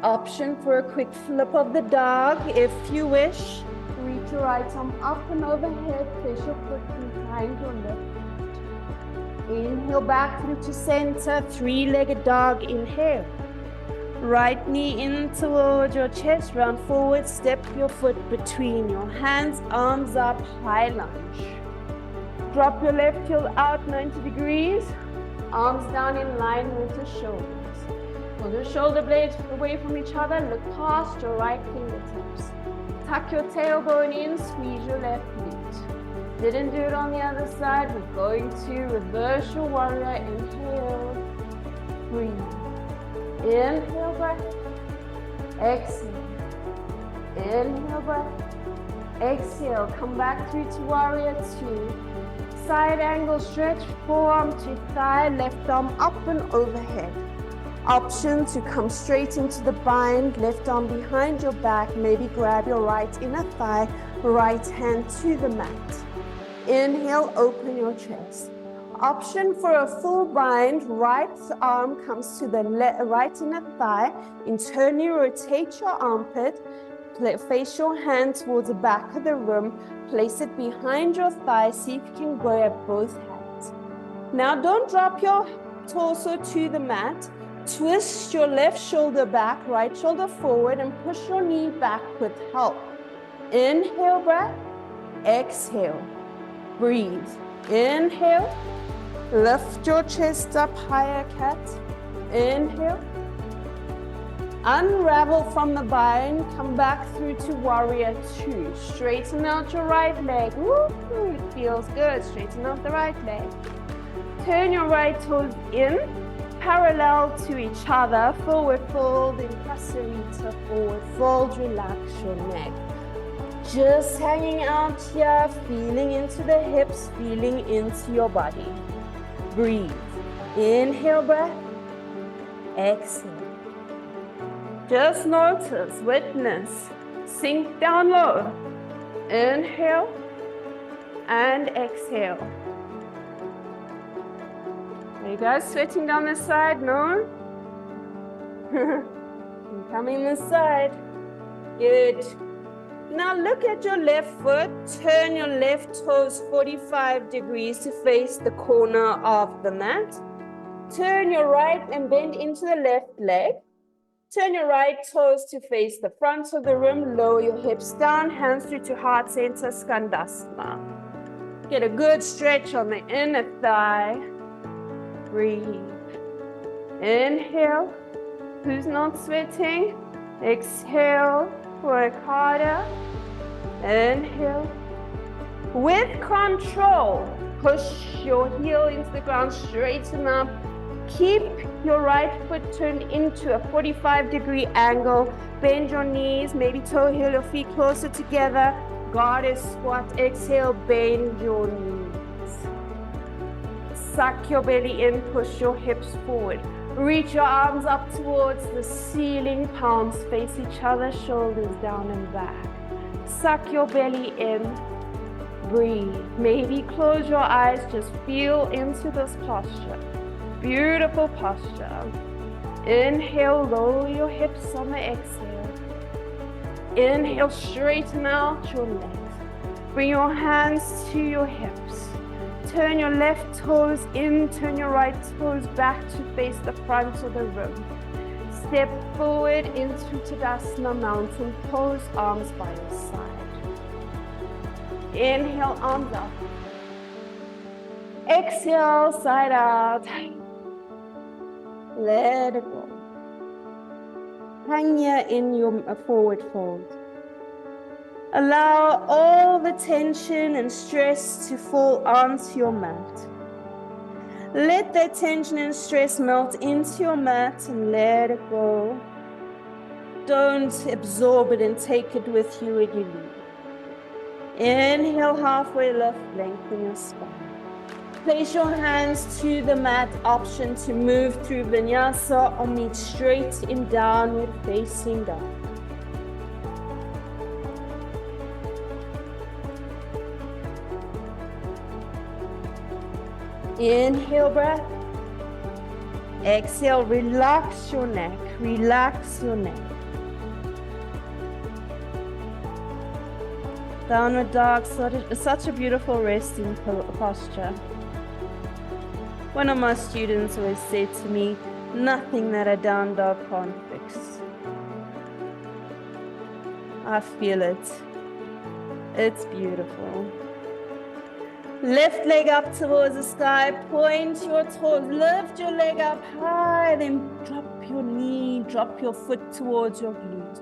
Option for a quick flip of the dog if you wish. Reach your right arm up and overhead, place your foot behind your left foot. Inhale back through to center, three-legged dog, inhale. Right knee in towards your chest, round forward, step your foot between your hands, arms up, high lunge. Drop your left heel out 90 degrees, arms down in line with your shoulders. Pull your shoulder blades away from each other, look past your right fingertips. Tuck your tailbone in, squeeze your left glute. Didn't do it on the other side, we're going to reverse your warrior, inhale, breathe. Inhale, breath, exhale. Inhale, breath, exhale. Come back through to warrior two. Side angle stretch, forearm to thigh, left arm up and overhead. Option to come straight into the bind, left arm behind your back, maybe grab your right inner thigh, right hand to the mat. Inhale, open your chest. Option for a full bind, right arm comes to the right inner thigh, internally rotate your armpit, face your hand towards the back of the room, place it behind your thigh, see if you can grab both hands. Now don't drop your torso to the mat, twist your left shoulder back, right shoulder forward, and push your knee back with help. Inhale, breath, exhale, breathe. Inhale, lift your chest up, higher cat. Inhale. Unravel from the bind, come back through to warrior two. Straighten out your right leg. Woo, it feels good. Straighten out the right leg. Turn your right toes in, parallel to each other. Forward fold in Prasarita, forward fold. Relax your neck. Just hanging out here, feeling into the hips, feeling into your body. Breathe. Inhale, breath. Exhale. Just notice, witness, sink down low. Inhale and exhale. Are you guys sweating down this side? No? I'm coming this side. Good. Now look at your left foot. Turn your left toes 45 degrees to face the corner of the mat. Turn your right and bend into the left leg. Turn your right toes to face the front of the room. Lower your hips down, hands through to heart center, Skandasana. Get a good stretch on the inner thigh. Breathe. Inhale. Who's not sweating? Exhale. Work harder. Inhale. With control, push your heel into the ground, straighten up. Keep your right foot turned into a 45-degree angle. Bend your knees, maybe toe heel your feet closer together. Goddess squat, exhale, bend your knees. Suck your belly in, push your hips forward. Reach your arms up towards the ceiling, palms face each other, shoulders down and back. Suck your belly in, breathe. Maybe close your eyes, just feel into this posture. Beautiful posture. Inhale, lower your hips on the exhale. Inhale, straighten out your legs. Bring your hands to your hips. Turn your left toes in, turn your right toes back to face the front of the room. Step forward into Tadasana, mountain pose, arms by your side. Inhale, arms up. Exhale, side out. Let it go. Hang here in your forward fold. Allow all the tension and stress to fall onto your mat. Let that tension and stress melt into your mat and let it go. Don't absorb it and take it with you when you leave. Inhale, halfway lift, lengthen your spine. Place your hands to the mat, option to move through vinyasa or meet straight in downward facing dog. Inhale, breath. Exhale, relax your neck, relax your neck. Downward dog, such a beautiful resting posture. One of my students always said to me, nothing that a down dog can't fix. I feel it. It's beautiful. Left leg up towards the sky, point your toes, lift your leg up high, then drop your knee, drop your foot towards your glute.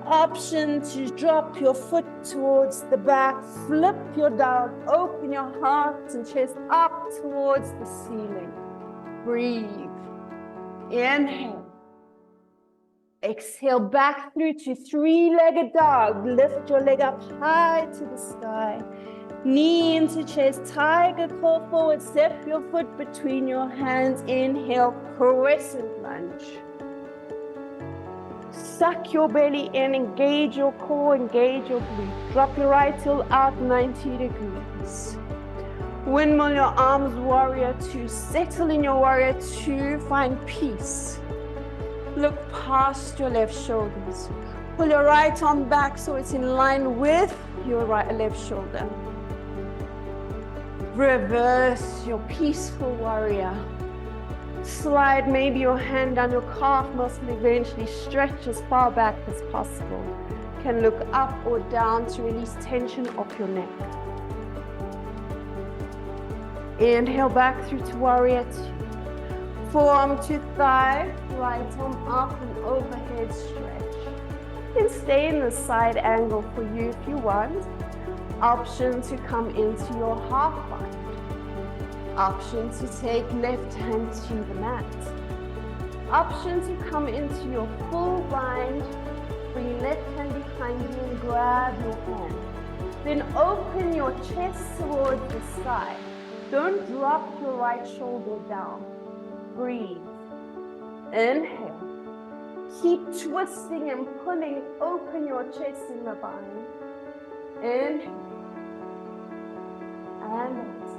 Option to drop your foot towards the back, flip your dog, open your heart and chest up towards the ceiling. Breathe. Inhale. Exhale back through to three-legged dog. Lift your leg up high to the sky. Knee into chest, tiger claw forward, step your foot between your hands. Inhale, crescent lunge. Suck your belly in, engage your core, engage your glute. Drop your right heel out 90 degrees. Windmill your arms, warrior two. Settle in your warrior two, find peace. Look past your left shoulders. Pull your right arm back so it's in line with your left shoulder. Reverse your peaceful warrior. Slide maybe your hand down your calf muscle, eventually stretch as far back as possible. Can look up or down to release tension off your neck. Inhale back through to warrior two. Forearm to thigh, right arm up and overhead stretch. You can stay in the side angle for you if you want. Option to come into your half bind. Option to take left hand to the mat. Option to come into your full bind. Bring left hand behind you and grab your hand. Then open your chest towards the side. Don't drop your right shoulder down. Breathe. Inhale. Keep twisting and pulling. Open your chest in the bind. Inhale. And exhale.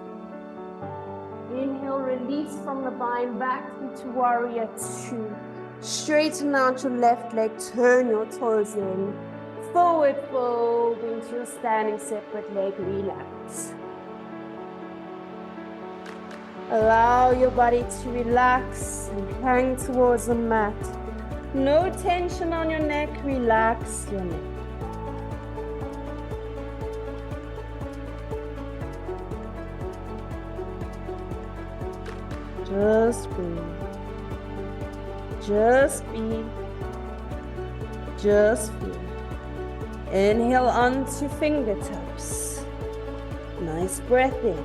Inhale, release from the bind, back into warrior two. Straighten out your left leg, turn your toes in. Forward fold into your standing separate leg, relax. Allow your body to relax and hang towards the mat. No tension on your neck, relax your neck. Just breathe. Just be. Just feel. Inhale onto fingertips. Nice breath in.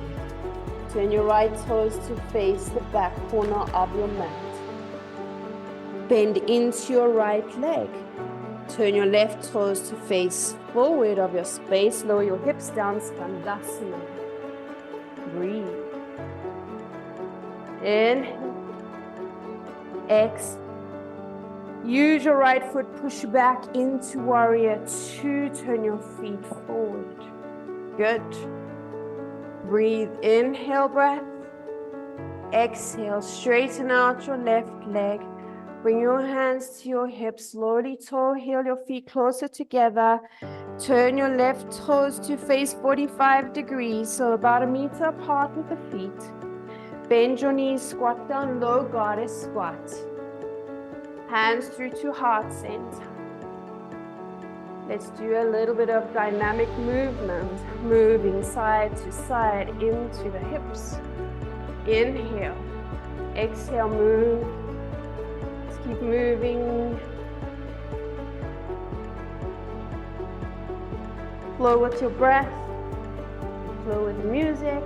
Turn your right toes to face the back corner of your mat. Bend into your right leg. Turn your left toes to face forward of your space. Lower your hips down, Skandasana. Breathe. Inhale. Exhale. Use your right foot, push back into warrior two. Turn your feet forward. Good. Breathe. Inhale, breath. Exhale. Straighten out your left leg. Bring your hands to your hips. Slowly toe heel your feet closer together. Turn your left toes to face 45 degrees, so about 1 meter apart with the feet. Bend your knees, squat down low, goddess squat. Hands through to heart center. Let's do a little bit of dynamic movement, moving side to side into the hips. Inhale, exhale, move. Let's keep moving. Flow with your breath, flow with the music.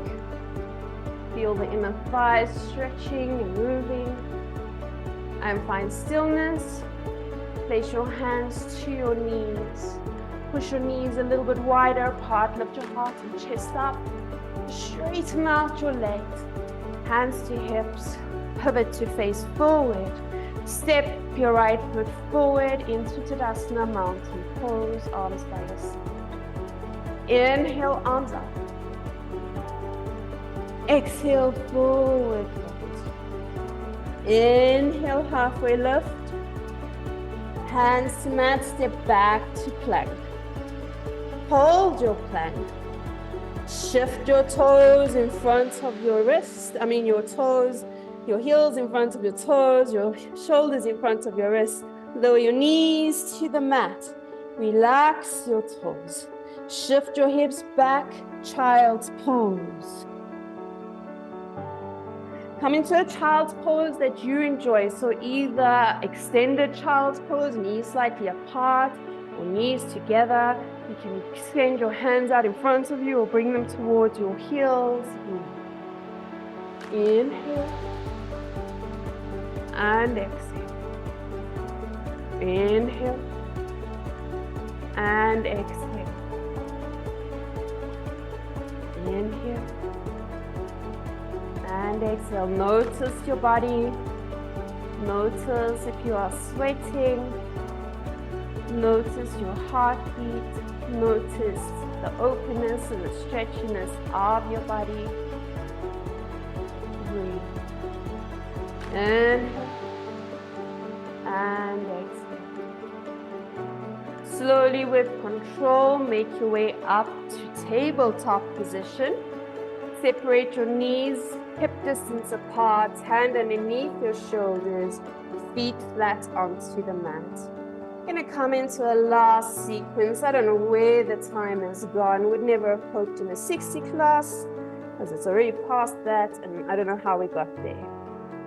Feel the inner thighs stretching and moving. And find stillness. Place your hands to your knees. Push your knees a little bit wider apart. Lift your heart and chest up. Straighten out your legs. Hands to hips. Pivot to face forward. Step your right foot forward into Tadasana, mountain pose, arms by your side. Inhale, arms up. Exhale, forward fold. Inhale, halfway lift. Hands to mat, step back to plank. Hold your plank. Shift your toes in front of your wrist. Your toes, your heels in front of your toes, your shoulders in front of your wrists. Lower your knees to the mat. Relax your toes. Shift your hips back, child's pose. Come into a child's pose that you enjoy. So either extended child's pose, knees slightly apart, or knees together. You can extend your hands out in front of you or bring them towards your heels. Inhale and exhale. Inhale and exhale. Inhale and exhale. Notice your body. Notice if you are sweating. Notice your heartbeat. Notice the openness and the stretchiness of your body. Breathe. Inhale and exhale. Slowly with control, make your way up to tabletop position. Separate your knees, hip distance apart, hand underneath your shoulders, feet flat onto the mat. We're going to come into a last sequence. I don't know where the time has gone. Would never have poked in a 60 class, because it's already past that, and I don't know how we got there.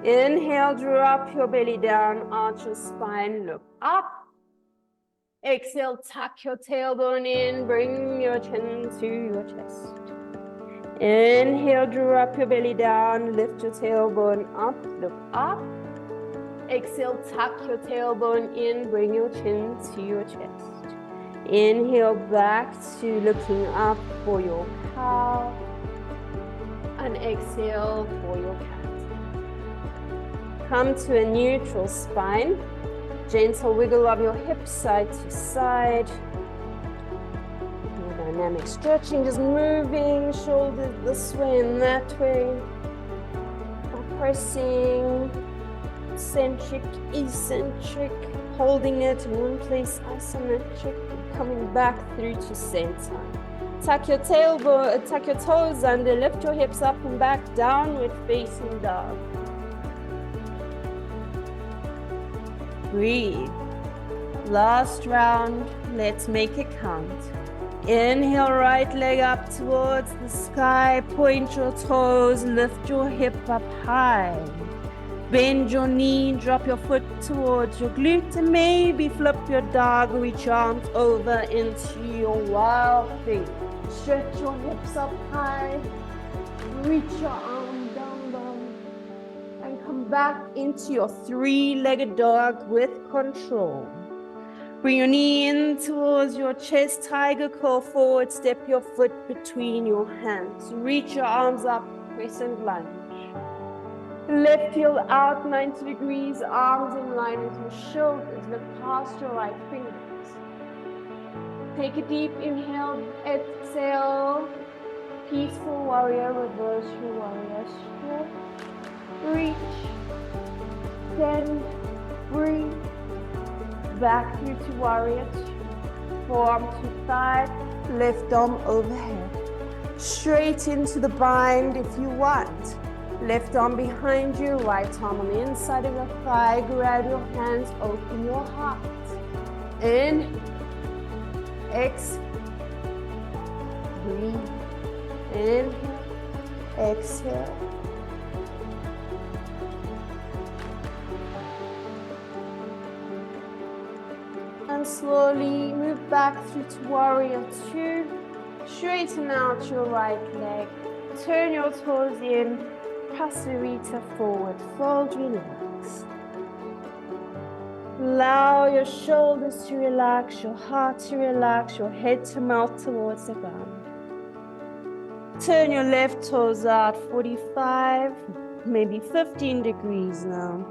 Inhale, drop your belly down, arch your spine, look up. Exhale, tuck your tailbone in, bring your chin to your chest. Inhale, drop your belly down, lift your tailbone up, look up. Exhale, tuck your tailbone in, bring your chin to your chest. Inhale, back to looking up for your cow. And exhale for your cat. Come to a neutral spine. Gentle wiggle of your hips side to side. Dynamic stretching, just moving shoulders this way and that way. Pressing, centric, eccentric, holding it in one place, isometric, coming back through to center. Tuck your tailbone, tuck your toes under, lift your hips up and back, downward facing dog. Breathe. Last round, let's make it count. Inhale, right leg up towards the sky, point your toes, lift your hip up high. Bend your knee, drop your foot towards your glute, and maybe flip your dog, reach your arms over into your wild thing. Stretch your hips up high, reach your arm down low, and come back into your three-legged dog with control. Bring your knee in towards your chest, tiger curl forward, step your foot between your hands. Reach your arms up, crescent lunge. Left heel out 90 degrees, arms in line with your shoulders. Look past your right fingers. Take a deep inhale, exhale. Peaceful warrior, reverse your warrior. Stretch, reach, bend, breathe. Back through to warrior. Forearm to thigh, left arm overhead. Straight into the bind if you want. Left arm behind you, right arm on the inside of your thigh. Grab your hands, open your heart. In, exhale, breathe. Inhale, exhale. And slowly move back through to warrior two. Straighten out your right leg. Turn your toes in. Pasarita forward. Fold, relax. Allow your shoulders to relax, your heart to relax, your head to melt towards the ground. Turn your left toes out 45, maybe 15 degrees now,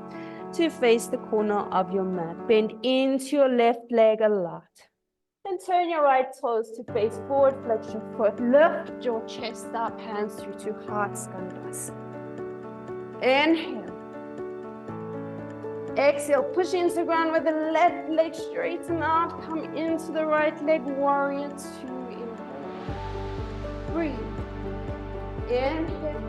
to face the corner of your mat. Bend into your left leg a lot. And turn your right toes to face forward, flex your foot, lift your chest up, hands through to heart, skandasana. Inhale. Exhale, push into the ground with the left leg straighten out. Come into the right leg, warrior two. Inhale. Breathe. Inhale.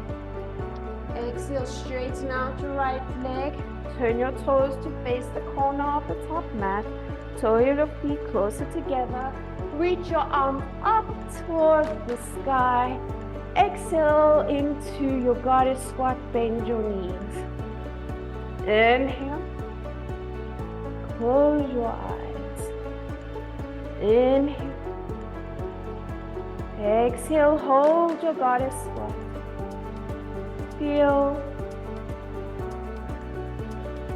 Exhale, straighten out your right leg. Turn your toes to face the corner of the top mat. Toe your feet closer together. Reach your arms up towards the sky. Exhale into your goddess squat, bend your knees. Inhale. Close your eyes. Inhale. Exhale, hold your goddess squat. Feel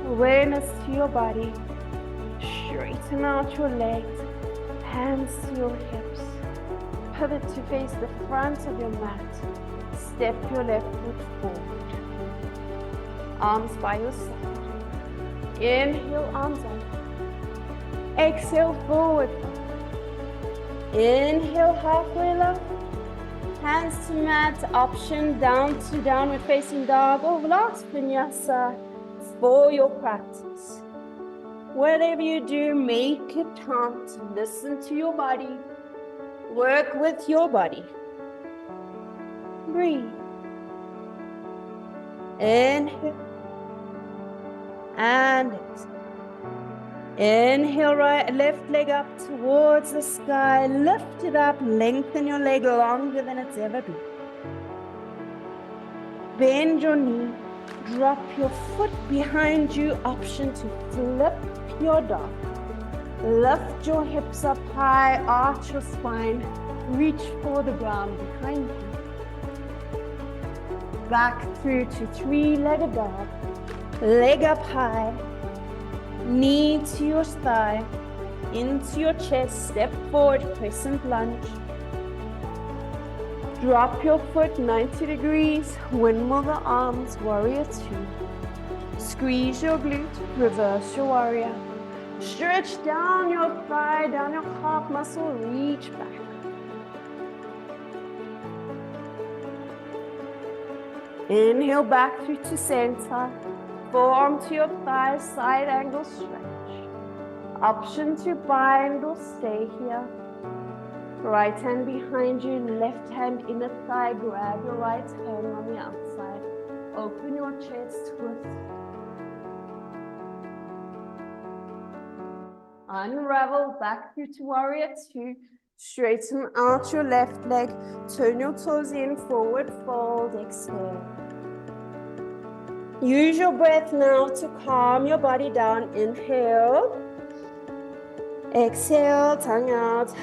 awareness to your body. Straighten out your legs, hands to your hips. Pivot to face the front of your mat. Step your left foot forward. Arms by your side. Inhale, arms up. Exhale, forward. Inhale, halfway lift. Hands to mat, option down to downward facing dog or last vinyasa for your practice. Whatever you do, make it count. Listen to your body. Work with your body. Breathe. Inhale. And exhale. Inhale, right, left leg up towards the sky. Lift it up, lengthen your leg longer than it's ever been. Bend your knee, drop your foot behind you, option to flip your dog. Lift your hips up high, arch your spine, reach for the ground behind you. Back through to three-legged dog, leg up high. Knee to your thigh, into your chest, step forward, crescent lunge. Drop your foot 90 degrees, windmill the arms, warrior two. Squeeze your glute, reverse your warrior. Stretch down your thigh, down your calf muscle, reach back. Inhale back through to center. Forearm to your thigh, side angle stretch. Option to bind or stay here. Right hand behind you, left hand inner thigh. Grab your right hand on the outside. Open your chest, twist. Unravel back through to warrior two. Straighten out your left leg. Turn your toes in, forward fold, exhale. Use your breath now to calm your body down. Inhale. Exhale, tongue out.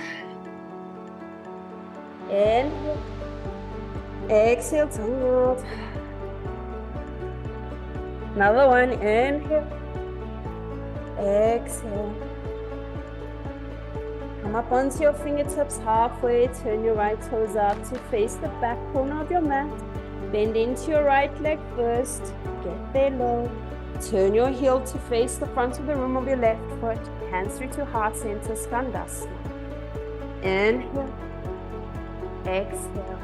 Inhale. Exhale, tongue out. Another one. Inhale. Exhale. Come up onto your fingertips halfway. Turn your right toes out to face the back corner of your mat. Bend into your right leg first. Get there low. Turn your heel to face the front of the room of your left foot. Hands through to heart center, skandasana. Inhale. Exhale.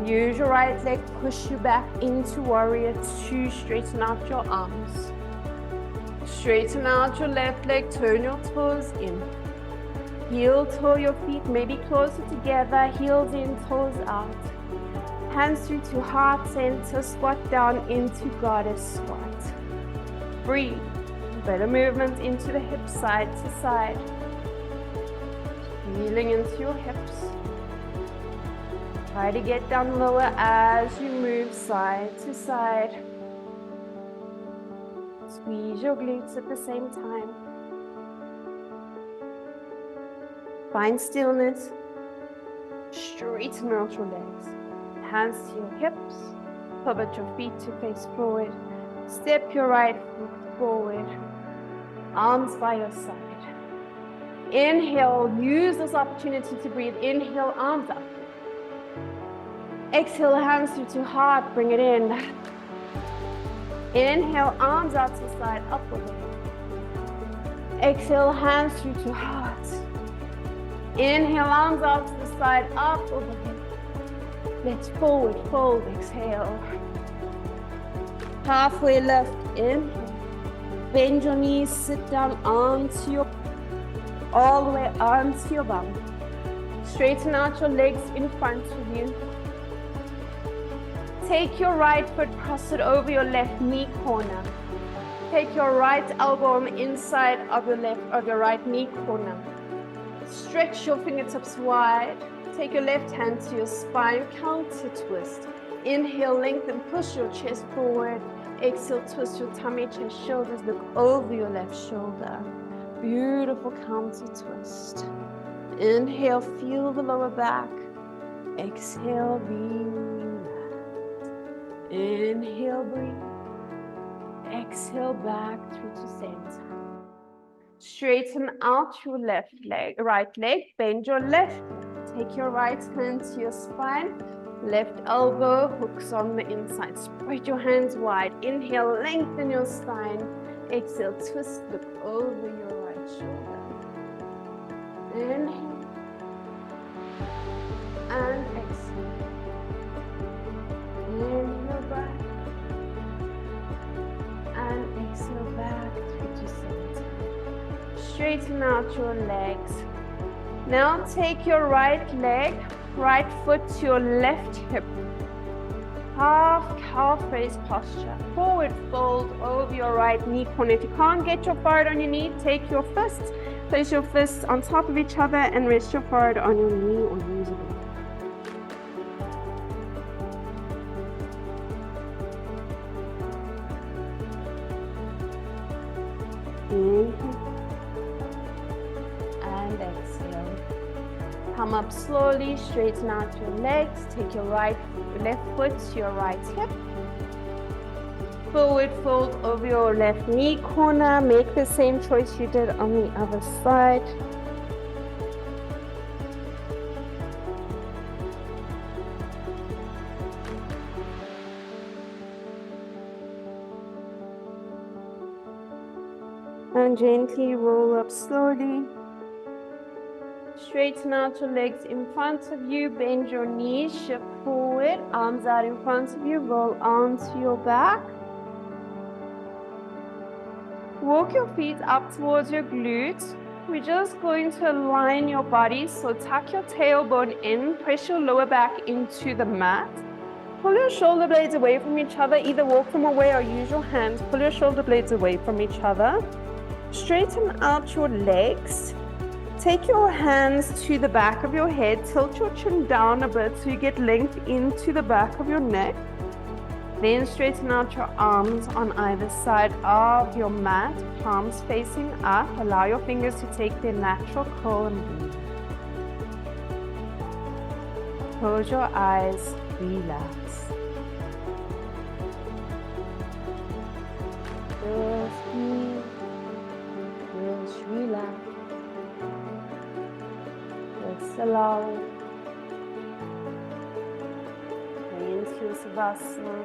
Use your right leg, push you back into warrior two. Straighten out your arms. Straighten out your left leg, turn your toes in. Heel toe your feet maybe closer together, heels in, toes out. Hands through to heart center, squat down into goddess squat. Breathe. Better movement into the hips, side to side. Feeling into your hips. Try to get down lower as you move side to side. Squeeze your glutes at the same time. Find stillness. Straighten out your legs. Hands to your hips. Pivot your feet to face forward. Step your right foot forward. Arms by your side. Inhale. Use this opportunity to breathe. Inhale, arms up. Exhale, hands through to heart. Bring it in. Inhale, arms out to side, up overhead. Exhale, hands through to heart. Inhale, arms out to the side, up overhead. Let's forward fold, exhale. Halfway lift, inhale. Bend your knees, sit down onto your, all the way onto your bum. Straighten out your legs in front of you. Take your right foot, cross it over your left knee corner. Take your right elbow on the inside of your right knee corner. Stretch your fingertips wide. Take your left hand to your spine, counter twist. Inhale, lengthen, push your chest forward. Exhale, twist your tummy, chest, shoulders, look over your left shoulder. Beautiful counter twist. Inhale, feel the lower back. Exhale, relax. Inhale, breathe. Exhale, back through to center. Straighten out your left leg, right leg. Bend your left. Take your right hand to your spine. Left elbow hooks on the inside. Spread your hands wide. Inhale, lengthen your spine. Exhale, twist, look over your right shoulder. Inhale. And exhale. Inhale back. And exhale back through to center. Straighten out your legs. Now take your right foot to your left hip. Half raise posture. Forward fold over your right knee corner. If you can't get your forehead on your knee, take your fists, place your fists on top of each other and rest your forehead on your knee or use it. Inhale. And exhale. Come up slowly, straighten out your legs. Take your left foot to your right hip. Forward fold over your left knee corner. Make the same choice you did on the other side. And gently roll up slowly. Straighten out your legs in front of you. Bend your knees, shift forward. Arms out in front of you. Roll onto your back. Walk your feet up towards your glutes. We're just going to align your body. So tuck your tailbone in. Press your lower back into the mat. Pull your shoulder blades away from each other. Either walk them away or use your hands. Pull your shoulder blades away from each other. Straighten out your legs. Take your hands to the back of your head. Tilt your chin down a bit so you get length into the back of your neck. Then straighten out your arms on either side of your mat. Palms facing up. Allow your fingers to take their natural curl and breathe. Close your eyes. Relax. Just breathe. Just relax. Just allow it. Into Savasana.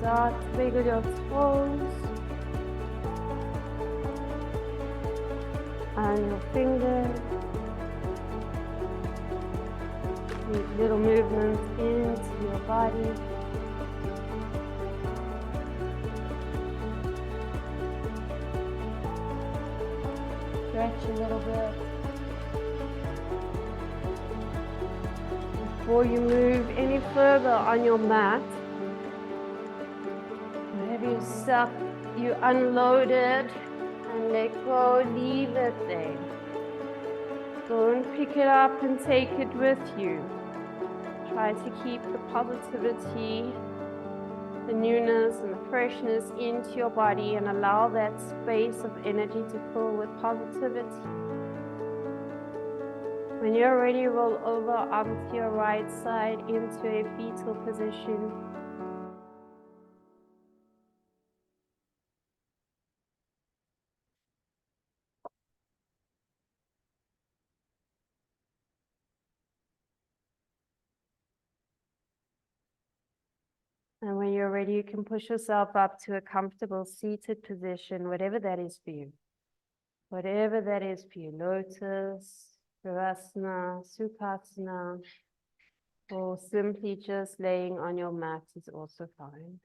Start to wiggle your toes and your fingers. These little movements into your body. Stretch a little bit. Before you move any further on your mat, whatever you stuff, you unload it and let go, leave it there. Don't pick it up and take it with you. Try to keep the positivity, the newness and the freshness into your body and allow that space of energy to fill with positivity. When you're ready, roll over onto your right side into a fetal position. And when you're ready, you can push yourself up to a comfortable seated position, whatever that is for you. Whatever that is for you, lotus, Virasana, Sukhasana, or simply just laying on your mat is also fine.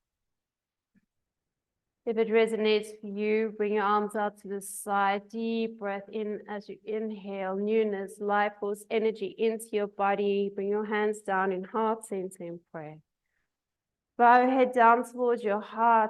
If it resonates for you, bring your arms out to the side, deep breath in as you inhale, newness, life force, energy into your body. Bring your hands down in heart center in prayer. Bow your head down towards your heart.